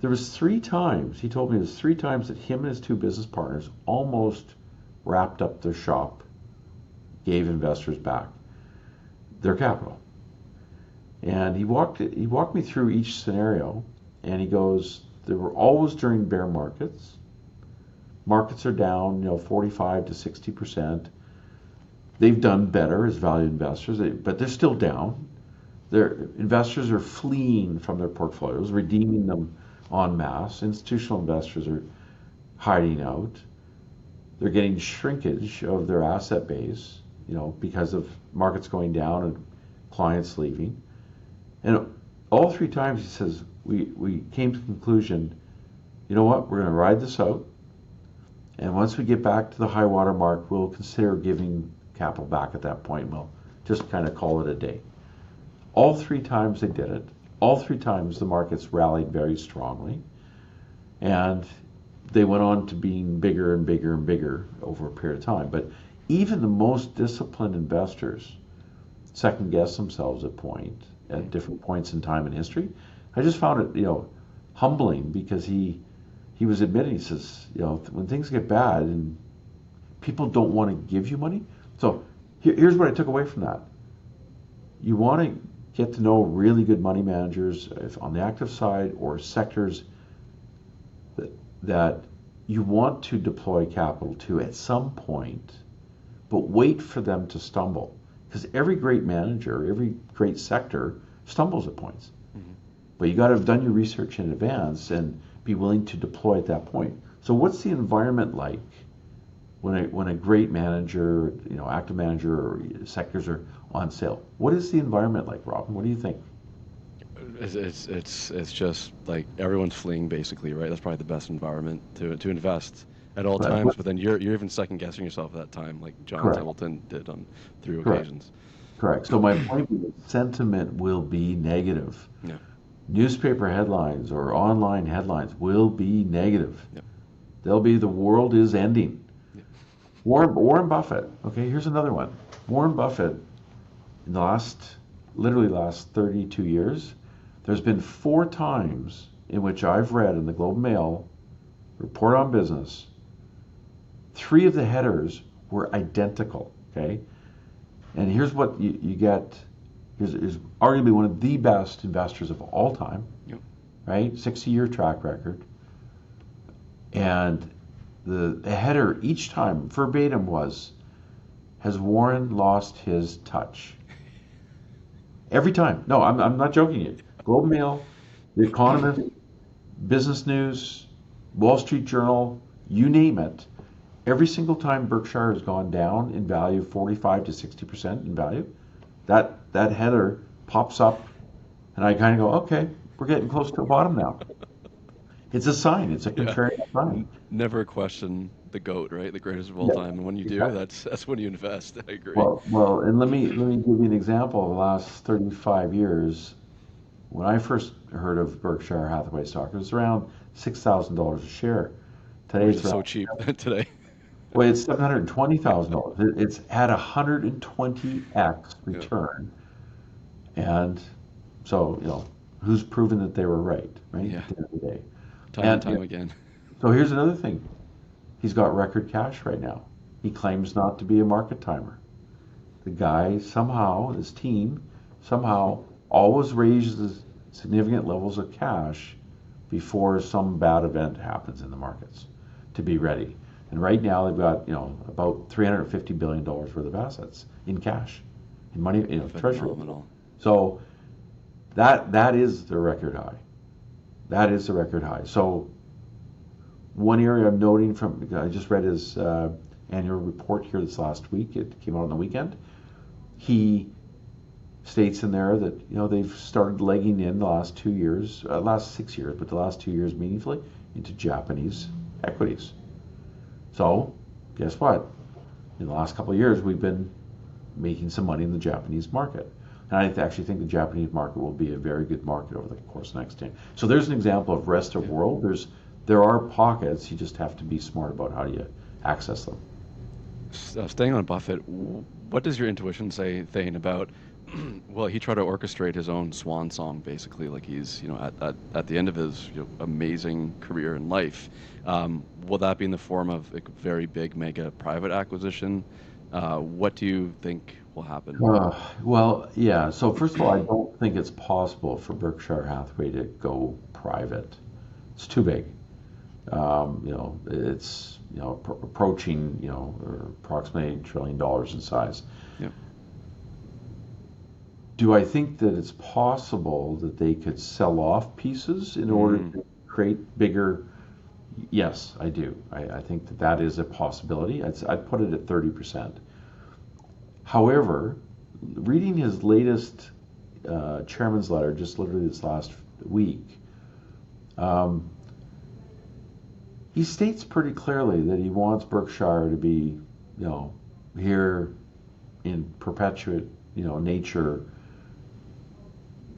B: There was 3 times, he told me there's 3 times that him and his 2 business partners almost wrapped up their shop, gave investors back their capital. And he walked me through each scenario, and he goes, there were always during bear markets. Markets are down, 45 to 60%. They've done better as value investors, but they're still down. Their investors are fleeing from their portfolios, redeeming them en masse. Institutional investors are hiding out. They're getting shrinkage of their asset base, because of markets going down and clients leaving. And all 3 times he says, we came to the conclusion, you know what, we're going to ride this out. And once we get back to the high water mark, we'll consider giving capital back at that point. We'll just kind of call it a day. All 3 times they did it. All 3 times the markets rallied very strongly. And they went on to being bigger and bigger and bigger over a period of time. But even the most disciplined investors second guess themselves at different points in time in history. I just found it, humbling, because he was admitting, he says, when things get bad and people don't want to give you money. So here's what I took away from that. You want to get to know really good money managers, if on the active side, or sectors that you want to deploy capital to at some point, but wait for them to stumble. Because every great manager, every great sector stumbles at points. Mm-hmm. But you got to have done your research in advance and be willing to deploy at that point. So what's the environment like when a great manager, active manager or sectors are on sale? What is the environment like, Robin? What do you think?
A: It's just like everyone's fleeing basically, right? That's probably the best environment to invest at all
B: Right.
A: times. But then you're even second guessing yourself at that time, like John
B: Correct.
A: Templeton did on 3
B: Correct.
A: occasions.
B: Correct. So my point is sentiment will be negative.
A: Yeah.
B: Newspaper headlines or online headlines will be negative.
A: Yep.
B: They'll be the world is ending.
A: Yep.
B: Warren Buffett. Okay, here's another one. Warren Buffett, in the literally last 32 years, there's been 4 times in which I've read in the Globe and Mail report on business, 3 of the headers were identical. Okay, and here's what you get. Here's arguably one of the best investors of all time.
A: Yep.
B: Right, 60-year track record, and the header each time verbatim was, "Has Warren lost his touch?" Every time. No, I'm not joking you. Globe and Mail, The Economist, Business News, Wall Street Journal, you name it. Every single time Berkshire has gone down in value, 45 to 60% in value, that header pops up, and I kind of go, okay, we're getting close to the bottom now. It's a sign. It's a
A: Yeah.
B: contrarian sign.
A: Never question the GOAT, right? The greatest of all
B: Yeah,
A: time. And when you do,
B: exactly.
A: that's when you invest. I agree.
B: Well, and let me give you an example of the last 35 years. When I first heard of Berkshire Hathaway stock, it was around $6,000 a share. Today
A: Which
B: it's
A: is so
B: around,
A: cheap today.
B: well, it's $720,000. It's had 120x
A: Yeah.
B: return, and so who's proven that they were right, right?
A: Yeah.
B: At the end of the day.
A: Time and
B: And
A: time again.
B: so here's another thing. He's got record cash right now. He claims not to be a market timer. The guy somehow, his team, somehow always raises significant levels of cash before some bad event happens in the markets to be ready. And right now they've got, about $350 billion worth of assets in cash, in money, treasury.
A: Phenomenal.
B: So that is the record high. That is the record high. So one area I'm noting I just read his annual report here this last week. It came out on the weekend. He states in there that they've started legging in the last 2 years, last 6 years, but the last 2 years meaningfully into Japanese equities. So guess what? In the last couple of years, we've been making some money in the Japanese market. And I actually think the Japanese market will be a very good market over the course of the next 10. So there's an example of rest of world. There are pockets. You just have to be smart about how you access them.
A: Staying on Buffett, what does your intuition say, Thane, about? Well, he tried to orchestrate his own swan song, basically. Like he's, at the end of his amazing career in life. Will that be in the form of a very big mega private acquisition? What do you think will happen?
B: Well, yeah. So first of all, I don't think it's possible for Berkshire Hathaway to go private. It's too big. It's approaching or approximately $8 trillion in size.
A: Yeah.
B: Do I think that it's possible that they could sell off pieces in order to create bigger? Yes, I do. I think that is a possibility. I'd put it at 30%. However, reading his latest chairman's letter, just literally this last week, he states pretty clearly that he wants Berkshire to be, here in perpetuate, nature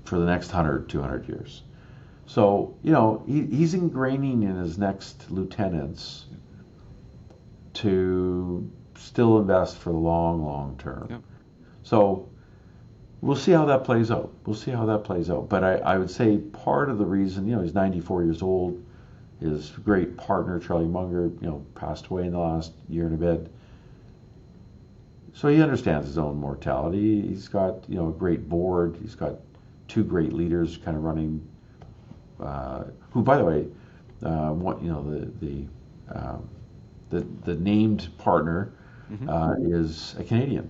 B: for the next 100, 200 years. So, he's ingraining in his next lieutenants to still invest for the long, long term.
A: Yep.
B: So we'll see how that plays out. But I would say part of the reason, he's 94 years old. His great partner, Charlie Munger, passed away in the last year and a bit. So he understands his own mortality. He's got, a great board. He's got 2 great leaders kind of running, who, by the way, the named partner is a Canadian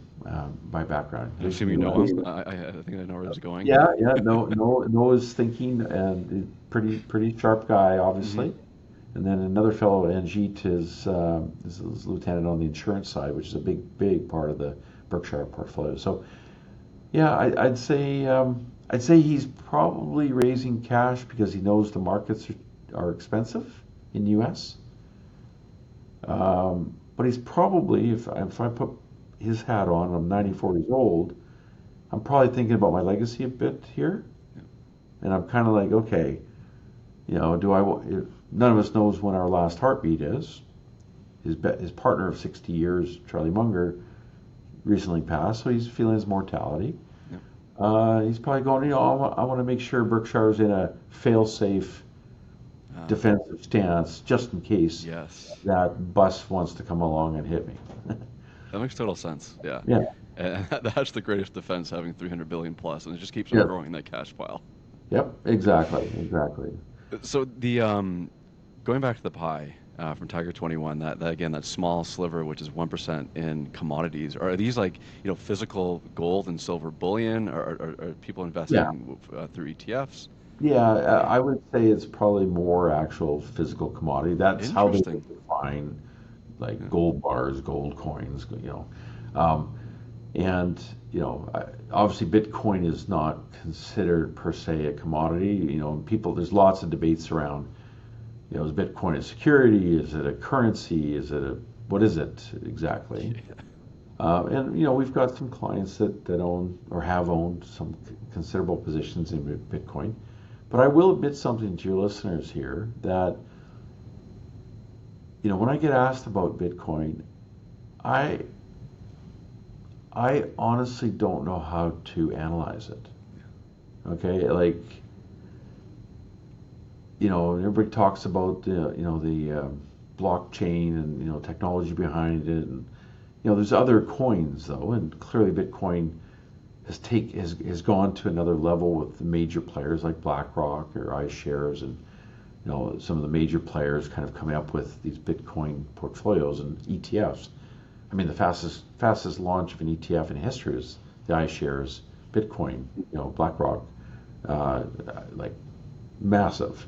B: by background.
A: I assume you know him. I think I know where this is going.
B: Yeah. No is thinking, and pretty sharp guy, obviously. And then another fellow, Anjit, is lieutenant on the insurance side, which is a big part of the Berkshire portfolio. So yeah, I'd say he's probably raising cash because he knows the markets are expensive in the U.S. But he's probably, if I put his hat on, I'm 94 years old, I'm probably thinking about my legacy a bit here. And I'm kind of like, okay, if none of us knows when our last heartbeat is. His partner of 60 years, Charlie Munger, recently passed, so he's feeling his mortality. He's probably going, I want to make sure Berkshire's in a fail-safe defensive stance just in case that bus wants to come along and hit me.
A: That makes total sense. Yeah.
B: Yeah.
A: And that's the greatest defense, having 300 billion plus, and it just keeps on growing that cash pile.
B: Yep. Exactly.
A: So the going back to the pie from Tiger 21, that again, that small sliver, which is 1% in commodities, are these like physical gold and silver bullion, or are people investing through ETFs?
B: Yeah, I would say it's probably more actual physical commodity. That's how they define like gold bars, gold coins, and obviously Bitcoin is not considered per se a commodity. There's lots of debates around, is Bitcoin a security? Is it a currency? What is it exactly? And we've got some clients that own or have owned some considerable positions in Bitcoin. But I will admit something to your listeners here that, when I get asked about Bitcoin, I honestly don't know how to analyze it. Okay, like, everybody talks about the blockchain and technology behind it, and there's other coins though, and clearly Bitcoin has gone to another level with the major players like BlackRock or iShares, and some of the major players kind of coming up with these Bitcoin portfolios and ETFs. I mean, the fastest launch of an ETF in history is the iShares Bitcoin. BlackRock, like massive.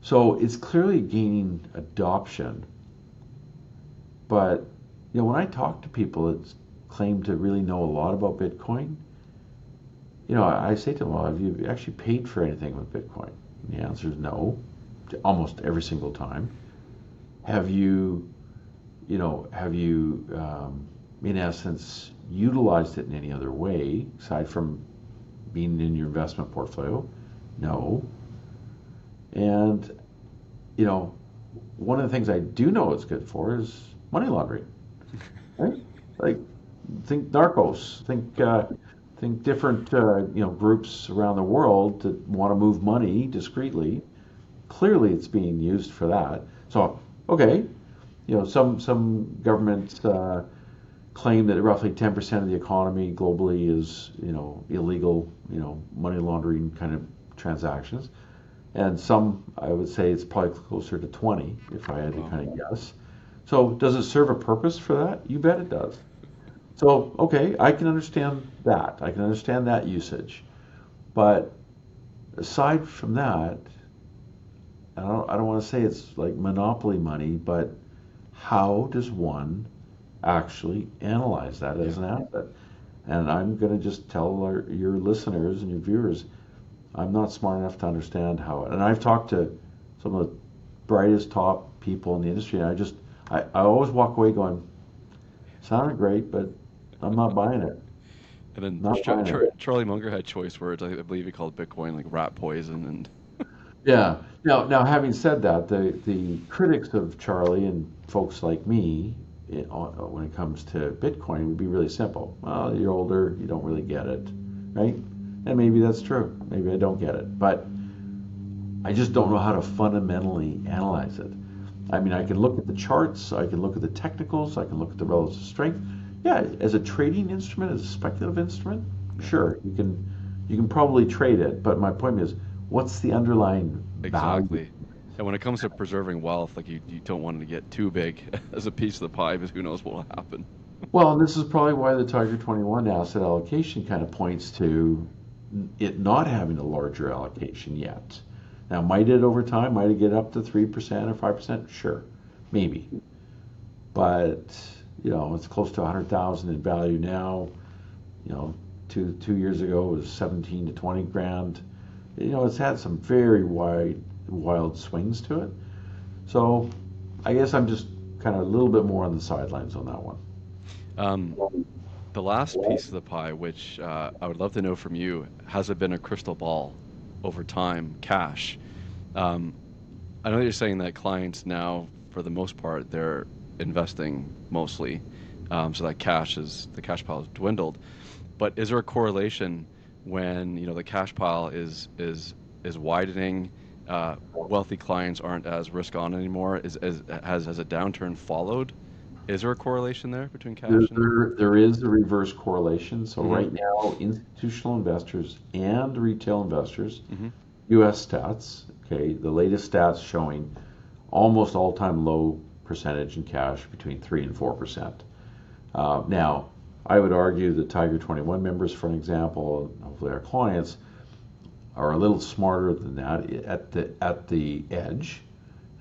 B: So it's clearly gaining adoption. But when I talk to people that claim to really know a lot about Bitcoin, I say to them, well, have you actually paid for anything with Bitcoin? And the answer is no, almost every single time. Have you in essence utilized it in any other way aside from being in your investment portfolio? No. And one of the things I do know it's good for is money laundering, right? Like, think narcos, think different groups around the world that want to move money discreetly. Clearly, it's being used for that. So, okay, some governments claim that roughly 10% of the economy globally is illegal money laundering kind of transactions, and some, I would say it's probably closer to 20 if I had to kind of guess. So does it serve a purpose for that? You bet it does. So, okay, I can understand that. I can understand that usage. But aside from that, I don't want to say it's like monopoly money, but how does one actually analyze that as an asset? And I'm going to just tell your listeners and your viewers, I'm not smart enough to understand how it. And I've talked to some of the brightest top people in the industry, and I always walk away going, sounded great, but I'm not buying it.
A: And then Charlie Munger had choice words. I believe he called Bitcoin like rat poison. And
B: yeah. Now, having said that, the critics of Charlie and folks like me, when it comes to Bitcoin, would be really simple. Well, you're older, you don't really get it, right? And maybe that's true. Maybe I don't get it, but I just don't know how to fundamentally analyze it. I mean, I can look at the charts, I can look at the technicals, I can look at the relative strength. Yeah, as a trading instrument, as a speculative instrument, sure, you can probably trade it. But my point is, what's the underlying value?
A: Exactly. And when it comes to preserving wealth, like you don't want it to get too big as a piece of the pie, because who knows what will happen.
B: Well, and this is probably why the Tiger 21 asset allocation kind of points to it not having a larger allocation yet. Now, might it over time, might it get up to 3% or 5%? Sure, maybe. But, it's close to 100,000 in value now. Two years ago it was 17 to 20 grand. It's had some very wild swings to it. So I guess I'm just kind of a little bit more on the sidelines on that one.
A: The last piece of the pie, which I would love to know from you, has it been a crystal ball over time, cash? I know you're saying that clients now, for the most part, they're investing mostly, so that the cash pile has dwindled. But is there a correlation when the cash pile is widening? Wealthy clients aren't as risk on anymore. Has a downturn followed? Is there a correlation there between cash and?
B: There is a reverse correlation. So
A: Mm-hmm.
B: right now, institutional investors and retail investors,
A: Mm-hmm.
B: U.S. stats, okay, the latest stats showing almost all-time low percentage in cash between 3 and 4%. Now, I would argue the Tiger 21 members, for an example, hopefully our clients, are a little smarter than that at the edge,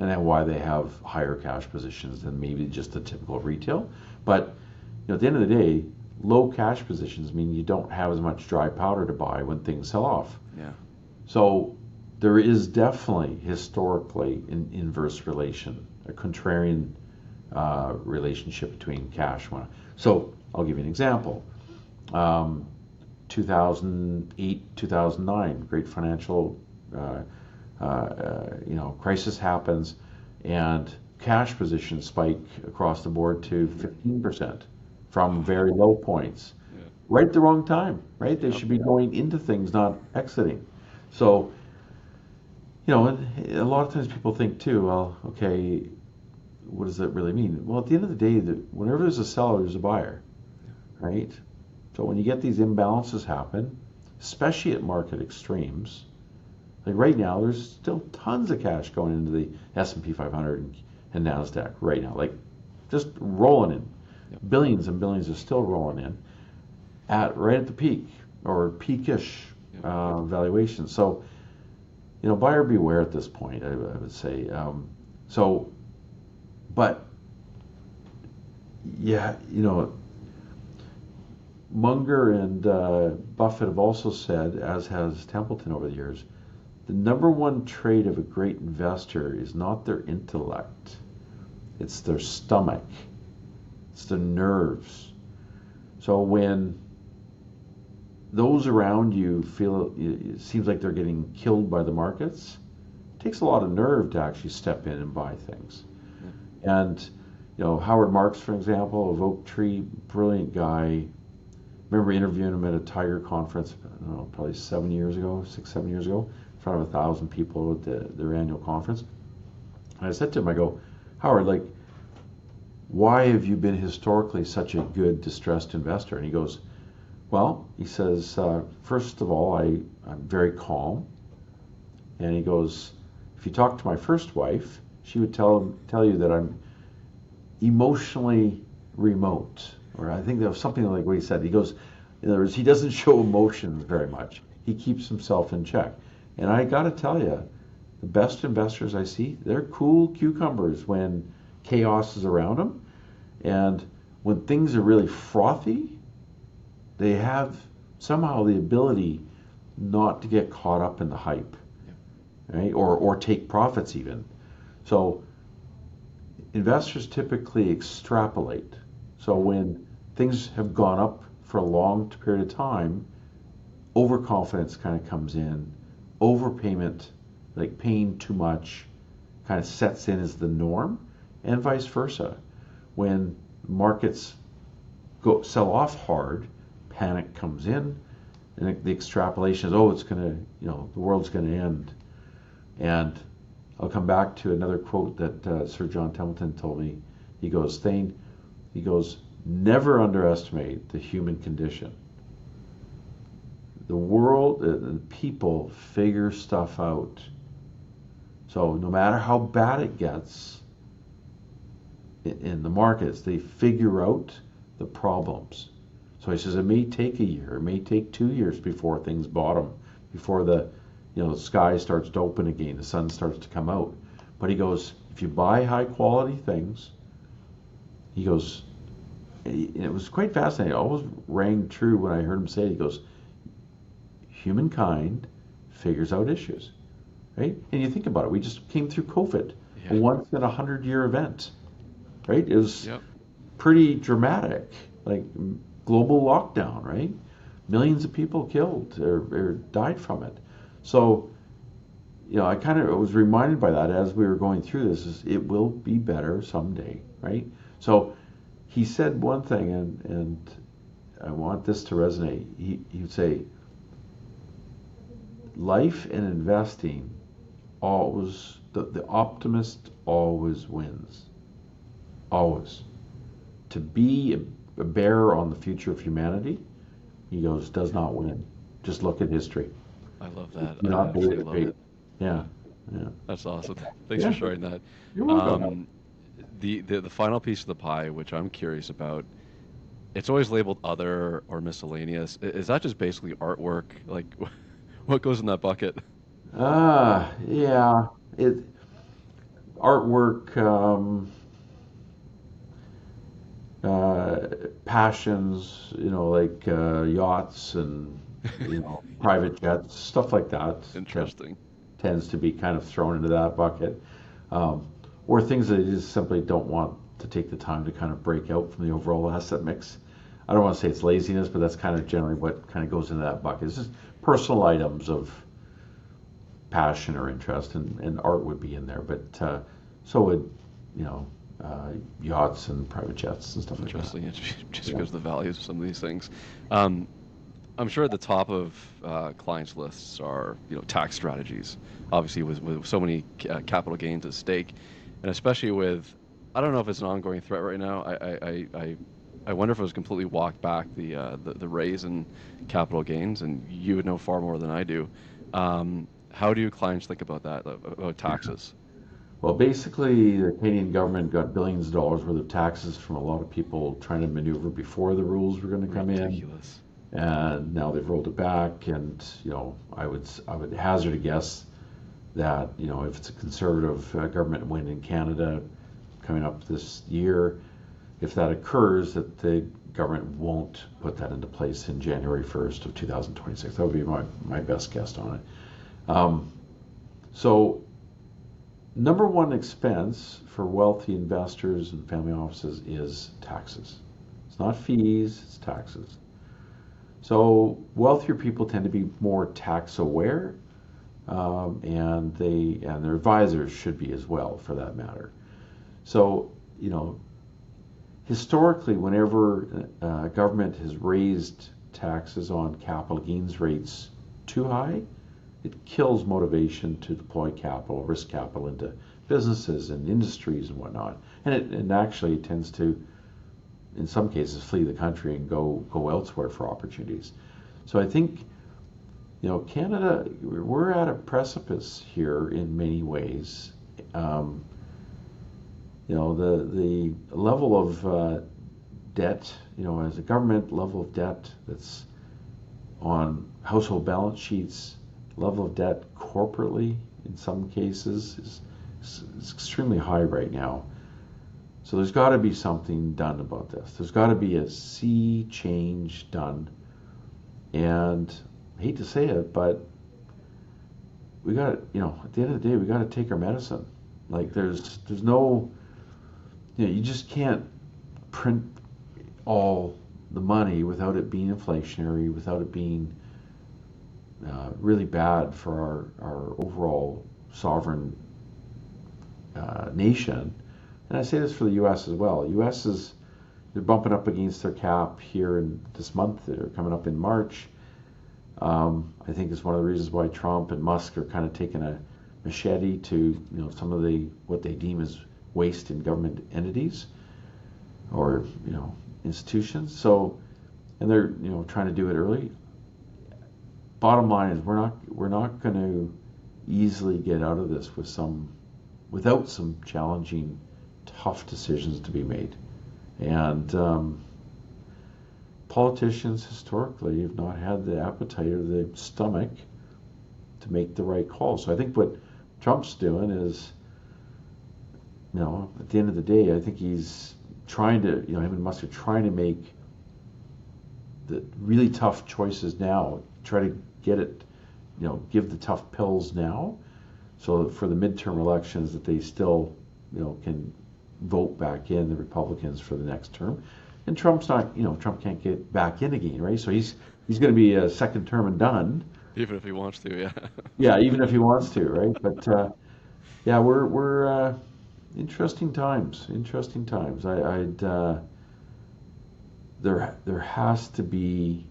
B: and then why they have higher cash positions than maybe just the typical retail. But at the end of the day, low cash positions mean you don't have as much dry powder to buy when things sell off.
A: Yeah.
B: So there is definitely historically an inverse relation, a contrarian relationship between cash. So I'll give you an example. 2008, 2009, great financial crisis happens, and cash positions spike across the board to 15% from very low points.
A: Yeah.
B: Right at the wrong time, right? They should be going into things, not exiting. So, and a lot of times people think too, well, okay, what does that really mean? Well, at the end of the day, whenever there's a seller, there's a buyer, right? So when you get these imbalances happen, especially at market extremes, like right now, there's still tons of cash going into the S&P 500 and NASDAQ right now, like just rolling in.
A: Yep.
B: Billions and billions are still rolling in right at the peak or peakish valuation. So, buyer beware at this point, I would say. But yeah, Munger and Buffett have also said, as has Templeton over the years, the number one trait of a great investor is not their intellect, it's their stomach, it's the nerves. So when those around you feel it seems like they're getting killed by the markets, it takes a lot of nerve to actually step in and buy things. Yeah. And Howard Marks, for example, of Oak Tree, brilliant guy. Remember interviewing him at a Tiger conference, I don't know, probably 7 years ago, 6-7 years ago, in front of 1,000 people at their annual conference. And I said to him, I go, Howard, like, why have you been historically such a good distressed investor? And he goes, well, he says, first of all, I'm very calm. And he goes, if you talk to my first wife, she would tell you that I'm emotionally remote. Or I think that was something like what he said. He goes, in other words, he doesn't show emotions very much. He keeps himself in check. And I got to tell you, the best investors I see, they're cool cucumbers when chaos is around them. And when things are really frothy, they have somehow the ability not to get caught up in the hype, right? Or take profits even. So investors typically extrapolate. So when things have gone up for a long period of time, overconfidence kind of comes in, overpayment, like paying too much, kind of sets in as the norm, and vice versa. When markets sell off hard, panic comes in, and the extrapolation is, it's going to, the world's going to end. And I'll come back to another quote that Sir John Templeton told me. He goes, Thane, never underestimate the human condition. The world, the people figure stuff out. So no matter how bad it gets in the markets, they figure out the problems. So he says it may take a year, it may take 2 years before things bottom, before the the sky starts to open again, the sun starts to come out. But he goes, if you buy high quality things, he goes, it was quite fascinating. It always rang true when I heard him say it. He goes, humankind figures out issues, right? And you think about it, we just came through COVID, a once in 100-year event, right? It was pretty dramatic, like global lockdown, right? Millions of people killed or died from it. So, I kind of was reminded by that as we were going through this, is it will be better someday, right? So he said one thing, and I want this to resonate. He would say, life and investing always, the optimist always wins. Always. To be a bear on the future of humanity, he goes, does not win. Just look at history.
A: I love that.
B: Not
A: I absolutely love it.
B: Yeah.
A: That's awesome. Thanks for sharing that.
B: You're welcome.
A: The final piece of the pie, which I'm curious about, it's always labeled other or miscellaneous. Is that just basically artwork? Like, what goes in that bucket?
B: Yeah. Artwork, passions, like yachts and private jets, stuff like that.
A: Interesting.
B: Tends to be kind of thrown into that bucket, or things that you just simply don't want to take the time to kind of break out from the overall asset mix. I don't want to say it's laziness, but that's kind of generally what kind of goes into that bucket. It's just personal items of passion or interest, and art would be in there, but so would yachts and private jets and stuff like that.
A: Interesting. Just because of the values of some of these things. I'm sure at the top of clients' lists are tax strategies. Obviously, with so many capital gains at stake, and especially with, I don't know if it's an ongoing threat right now. I wonder if it was completely walked back, the raise in capital gains, and you would know far more than I do. How do clients think about that, about taxes?
B: Well, basically, the Canadian government got billions of dollars worth of taxes from a lot of people trying to maneuver before the rules were going to come
A: Ridiculous.
B: in, and now they've rolled it back. And I would hazard a guess that if it's a conservative government win in Canada coming up this year, if that occurs, that the government won't put that into place in January 1st of 2026. That would be my best guess on it. So number one expense for wealthy investors and family offices is taxes. It's not fees, it's taxes. So wealthier people tend to be more tax aware, and their advisors should be as well, for that matter. So historically, whenever government has raised taxes on capital gains rates too high, it kills motivation to deploy capital, risk capital into businesses and industries and whatnot. And it actually tends to, in some cases, flee the country and go elsewhere for opportunities. So I think, Canada, we're at a precipice here in many ways. The level of debt, as a government, level of debt that's on household balance sheets, level of debt corporately in some cases is extremely high right now. So there's got to be something done about this. There's got to be a sea change done. And I hate to say it, but we got to, at the end of the day, we got to take our medicine. Like there's no, you just can't print all the money without it being inflationary, without it being really bad for our overall sovereign nation. And I say this for the U.S. as well. U.S. they're bumping up against their cap here in this month. They're coming up in March. I think it's one of the reasons why Trump and Musk are kind of taking a machete to some of what they deem as waste in government entities or institutions. So, and they're trying to do it early. Bottom line is we're not going to easily get out of this without some challenging, tough decisions to be made. And politicians historically have not had the appetite or the stomach to make the right call. So I think what Trump's doing is, at the end of the day, I think he's trying to, him and Musk are trying to make the really tough choices now, try to get it, give the tough pills now, so that for the midterm elections that they still, can vote back in the Republicans for the next term. And Trump's not, Trump can't get back in again, right? So he's going to be a second term and done.
A: Even if he wants to, yeah.
B: Yeah, even if he wants to, right? But yeah, we're interesting times. Interesting times. There has to be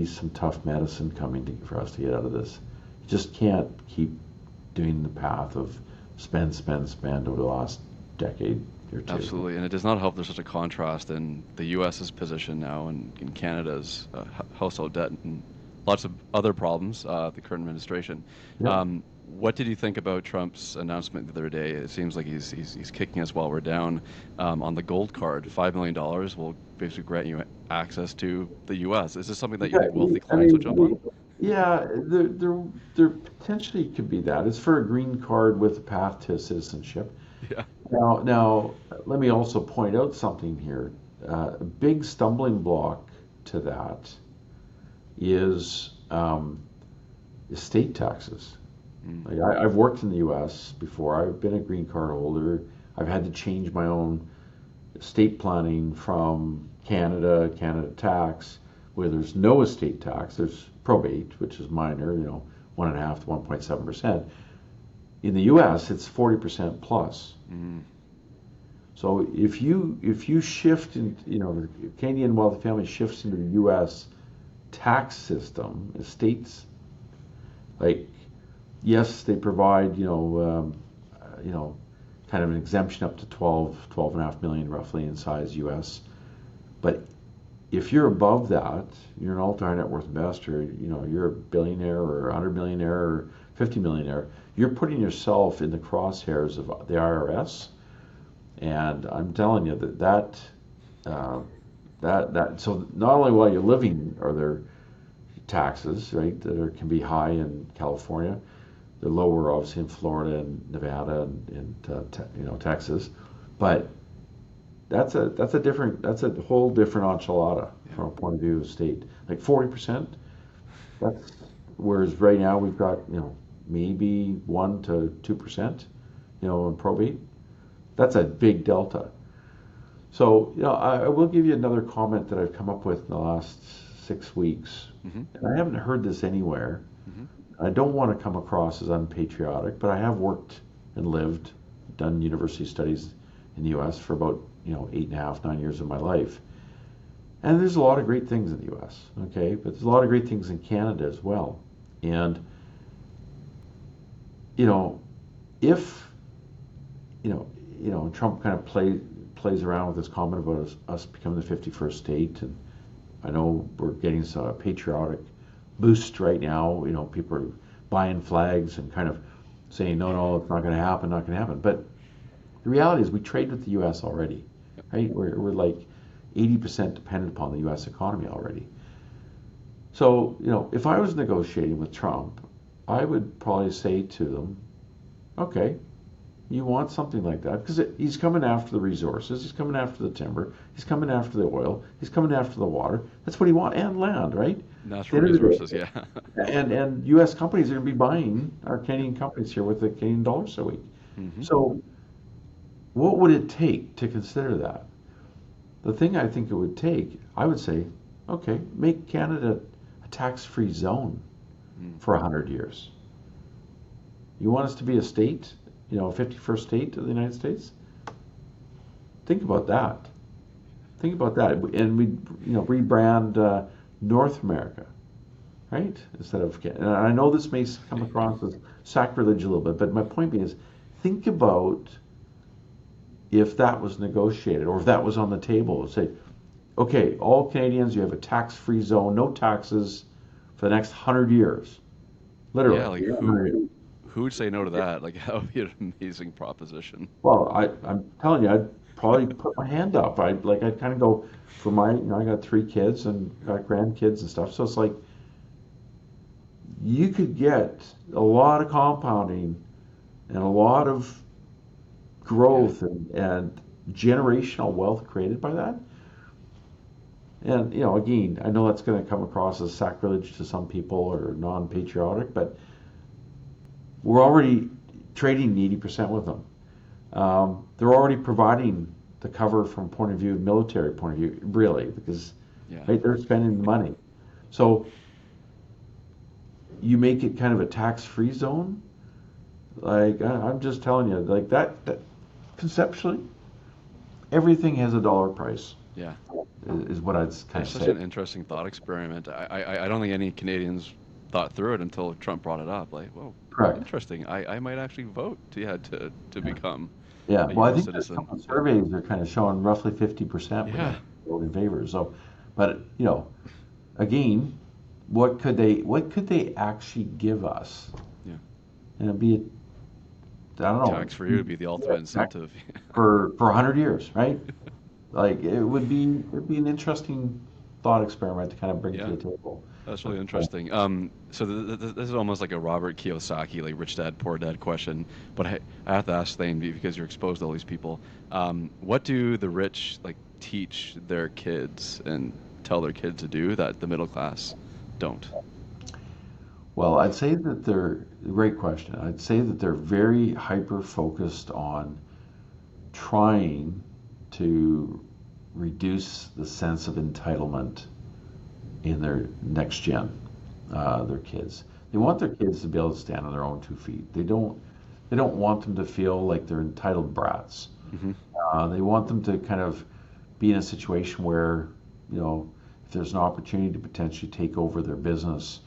B: some tough medicine coming for us to get out of this. You just can't keep doing the path of spend over the last decade or two.
A: Absolutely, and it does not help there's such a contrast in the U.S.'s position now and in Canada's household debt and lots of other problems, the current administration.
B: Yeah.
A: What did you think about Trump's announcement the other day? It seems like he's kicking us while we're down on the gold card. $5 million will basically grant you access to the U.S. Is this something that you think wealthy clients will jump on?
B: Yeah, there potentially could be that. It's for a green card with a path to citizenship.
A: Yeah.
B: Now, let me also point out something here. A big stumbling block to that is estate taxes. Like I've worked in the U.S. before. I've been a green card holder. I've had to change my own estate planning from Canada tax, where there's no estate tax. There's probate, which is minor, 1.5 to 1.7%. In the U.S., it's 40% plus. So if you shift in, the Canadian wealthy family shifts into the U.S. tax system, estates, like, yes, they provide, kind of an exemption up to 12.5 million roughly in size U.S. But if you're above that, you're an ultra high net worth investor, you're a billionaire or 100 millionaire or 50 millionaire, you're putting yourself in the crosshairs of the IRS. And I'm telling you that so not only while you're living are there taxes, right, that can be high in California, they're lower obviously in Florida and Nevada and Texas, but that's a whole different enchilada from a point of view of the state. Like 40%, that's whereas right now we've got maybe 1 to 2%, in probate. That's a big delta. So I will give you another comment that I've come up with in the last 6 weeks, and I haven't heard this anywhere. I don't want to come across as unpatriotic, but I have worked and lived, done university studies in the U.S. for about 8.5, 9 years of my life. And there's a lot of great things in the U.S., okay? But there's a lot of great things in Canada as well. And, if, Trump kind of plays around with this comment about us becoming the 51st state, and I know we're getting some patriotic boost right now. People are buying flags and kind of saying, no, it's not going to happen. But the reality is we trade with the U.S. already, right? We're like 80% dependent upon the U.S. economy already. So, if I was negotiating with Trump, I would probably say to them, okay, you want something like that, because he's coming after the resources, he's coming after the timber, he's coming after the oil, he's coming after the water. That's what he wants, and land, right?
A: Natural resources, yeah.
B: and U.S. companies are going to be buying our Canadian companies here with the Canadian dollar so weak. So what would it take to consider that? The thing I think it would take, I would say, okay, make Canada a tax-free zone for 100 years. You want us to be a state, 51st state of the United States? Think about that. And we, rebrand North America, right? Instead of Canada. And I know this may come across as sacrilege a little bit, but my point being is, think about if that was negotiated or if that was on the table. Say, okay, all Canadians, you have a tax-free zone, no taxes for the next 100 years. Literally.
A: Yeah, like who would say no to that? Like, that would be an amazing proposition.
B: Well, I'm telling you, I'd probably put my hand up. I'd kind of go for my, I got 3 kids and got grandkids and stuff. So it's like, you could get a lot of compounding and a lot of
A: Yeah.
B: growth and generational wealth created by that. And, again, I know that's going to come across as sacrilege to some people or non-patriotic, but we're already trading 80% with them. They're already providing the cover from point of view, military point of view, really, because
A: Yeah.
B: right, they're spending the money. So you make it kind of a tax-free zone. Like I'm just telling you, like that conceptually, everything has a dollar price,
A: Yeah.
B: is what I'd kind
A: It's
B: of
A: such
B: say.
A: an interesting thought experiment. I don't think any Canadians thought through it until Trump brought it up. Like, whoa,
B: Correct.
A: interesting. I might actually vote to become
B: Yeah.
A: a
B: Well, I
A: U.S.
B: think there's a
A: citizen.
B: couple of
A: Yeah.
B: surveys are kind of showing roughly 50% would
A: Yeah.
B: actually vote in favor. So, but again, what could they actually give us?
A: Yeah.
B: And it'd be, I don't
A: Tax free would
B: know,
A: be the ultimate incentive.
B: for 100 years, right? Like it'd be an interesting thought experiment to kind of bring to
A: Yeah.
B: the table.
A: That's
B: But,
A: really interesting. So this is almost like a Robert Kiyosaki, like rich dad, poor dad question. But I have to ask Thane because you're exposed to all these people. What do the rich like teach their kids and tell their kids to do that the middle class don't?
B: well, I'd say that they're great question. I'd say that they're very hyper focused on trying to reduce the sense of entitlement in their next gen, their kids. They want their kids to be able to stand on their own 2 feet. They don't want them to feel like they're entitled brats.
A: Hmm.
B: They want them to kind of be in a situation where, if there's an opportunity to potentially take over their business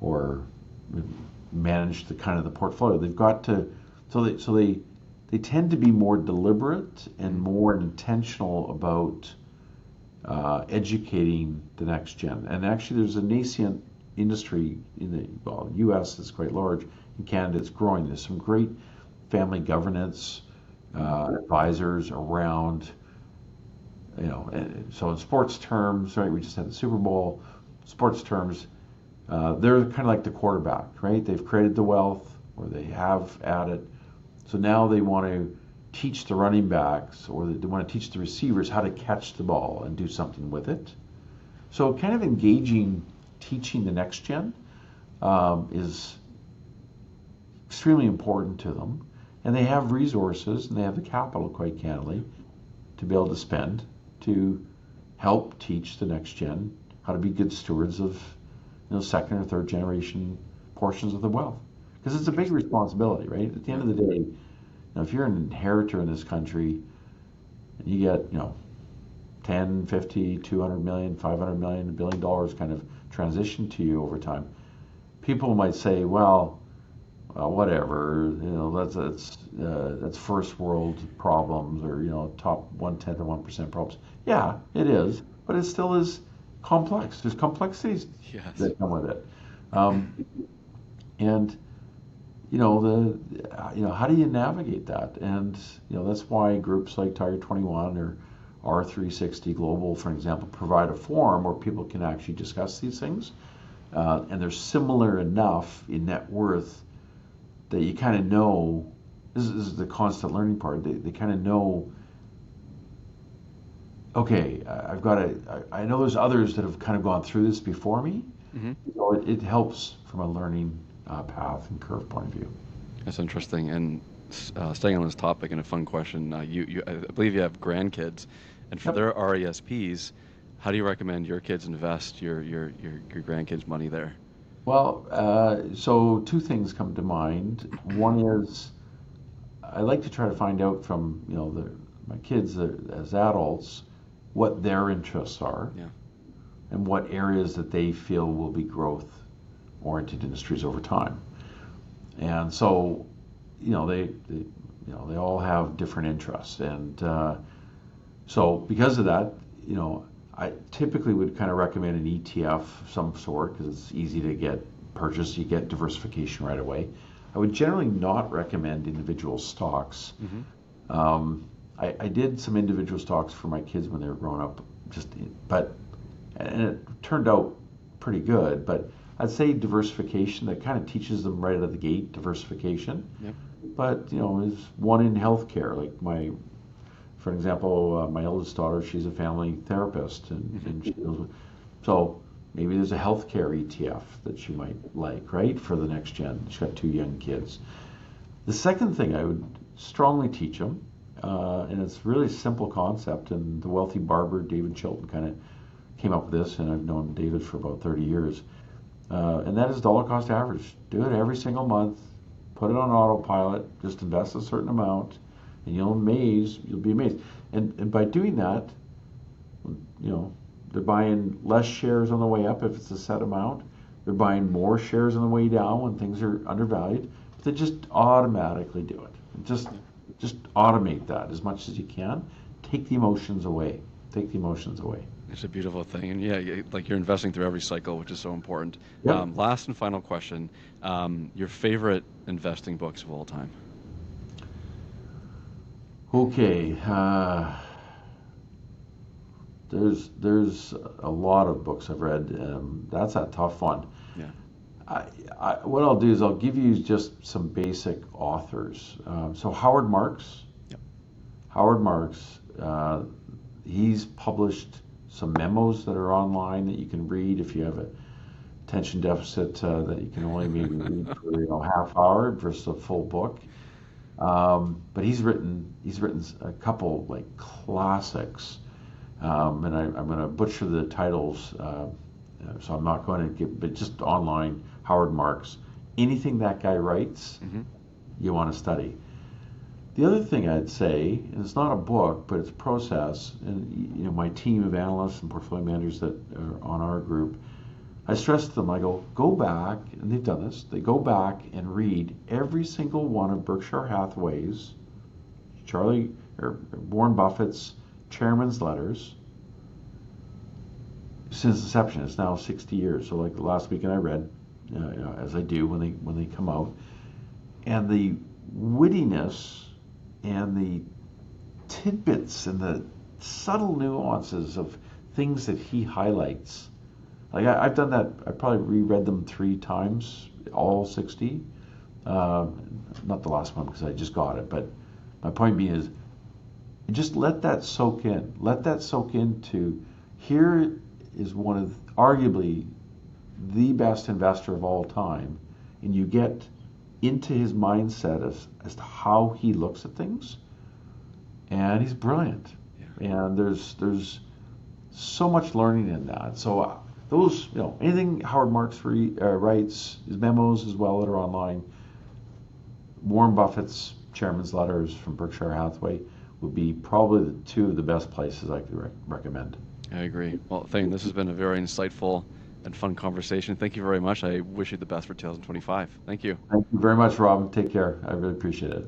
B: or manage the kind of the portfolio, they've got to. So they tend to be more deliberate and
A: Hmm.
B: more intentional about educating the next gen. And actually, there's a nascent industry in the U.S. that's quite large. In Canada, it's growing. There's some great family governance advisors around. And so in sports terms, right? We just had the Super Bowl. Sports terms, they're kind of like the quarterback, right? They've created the wealth, or they have added. So now they want to teach the running backs, or they want to teach the receivers how to catch the ball and do something with it. So kind of engaging, teaching the next gen is extremely important to them. And they have resources and they have the capital, quite candidly, to be able to spend to help teach the next gen how to be good stewards of second or third generation portions of the wealth. Because it's a big
A: Interesting.
B: responsibility, right? At the end
A: Yeah.
B: of the day, if you're an inheritor in this country and you get, 10, 50, 200 million, 500 million, $1 billion kind of transition to you over time, people might say, well, whatever, that's first world problems, or top 1/10 of 1% problems. Yeah, it is, but it still is complex. There's complexities
A: Yes.
B: that come with it, um, and how do you navigate that? And that's why groups like Tiger 21 or R360 Global, for example, provide a forum where people can actually discuss these things, and they're similar enough in net worth that you kind of know. This is the constant learning part. They kind of know. Okay, I've got to. I know there's others that have kind of gone through this before me,
A: Hmm.
B: so it helps from a learning path and curve point of view.
A: That's interesting. And staying on this topic, and a fun question, I believe you have grandkids, and for
B: Yep.
A: their RESPs, how do you recommend your kids invest your grandkids' money there?
B: Well, so two things come to mind. One is I like to try to find out from my kids as adults what their interests are
A: Yeah.
B: and what areas that they feel will be growth oriented industries over time. And so, they all have different interests, and so because of that, I typically would kind of recommend an ETF of some sort because it's easy to get purchased. You get diversification right away. I would generally not recommend individual stocks.
A: Hmm.
B: I did some individual stocks for my kids when they were growing up, and it turned out pretty good. But I'd say diversification. That kind of teaches them right out of the gate diversification.
A: Yep.
B: But is one in healthcare. Like for example, my eldest daughter, she's a family therapist, and she knows. So maybe there's a healthcare ETF that she might like, right, for the next gen. She's got two young kids. The second thing I would strongly teach them, and it's really a simple concept, and the wealthy barber David Chilton kind of came up with this, and I've known David for about 30 years, and that is dollar cost average. Do it every single month, put it on autopilot, just invest a certain amount, and you'll be amazed. And by doing that, they're buying less shares on the way up if it's a set amount. They're buying more shares on the way down when things are undervalued. But they just automatically do it. Just automate that as much as you can. Take the emotions away.
A: It's a beautiful thing, and yeah, like you're investing through every cycle, which is so important.
B: Yep.
A: Last and final question: your favorite investing books of all time?
B: Okay. There's a lot of books I've read. That's a tough one.
A: Yeah.
B: What I'll do is I'll give you just some basic authors. So Howard Marks.
A: Yep.
B: Howard Marks. He's published some memos that are online that you can read if you have a attention deficit that you can only maybe read for half hour versus a full book. But he's written a couple like classics. And I'm going to butcher the titles, so I'm not going to give, but just online, Howard Marks. Anything that guy writes, you want to study. The other thing I'd say, and it's not a book, but it's a process, and my team of analysts and portfolio managers that are on our group, I stress to them, I go back, and they've done this, they go back and read every single one of Berkshire Hathaway's, Warren Buffett's chairman's letters since inception. It's now 60 years. So like the last weekend I read, as I do when they come out, and the wittiness and the tidbits and the subtle nuances of things that he highlights. Like I've done that. I probably reread them 3 times, all 60. Not the last one because I just got it, but my point being is, just let that soak in. Let that soak into, here is one of arguably the best investor of all time, and you get into his mindset as to how he looks at things, and he's brilliant. Yeah. And there's so much learning in that. So those, anything Howard Marks writes, his memos as well that are online, Warren Buffett's chairman's letters from Berkshire Hathaway would be probably the 2 of the best places I could recommend.
A: I agree. Well, Thane, this has been a very insightful and fun conversation. Thank you very much. I wish you the best for 2025. Thank you.
B: Thank you very much, Rob. Take care. I really appreciate it.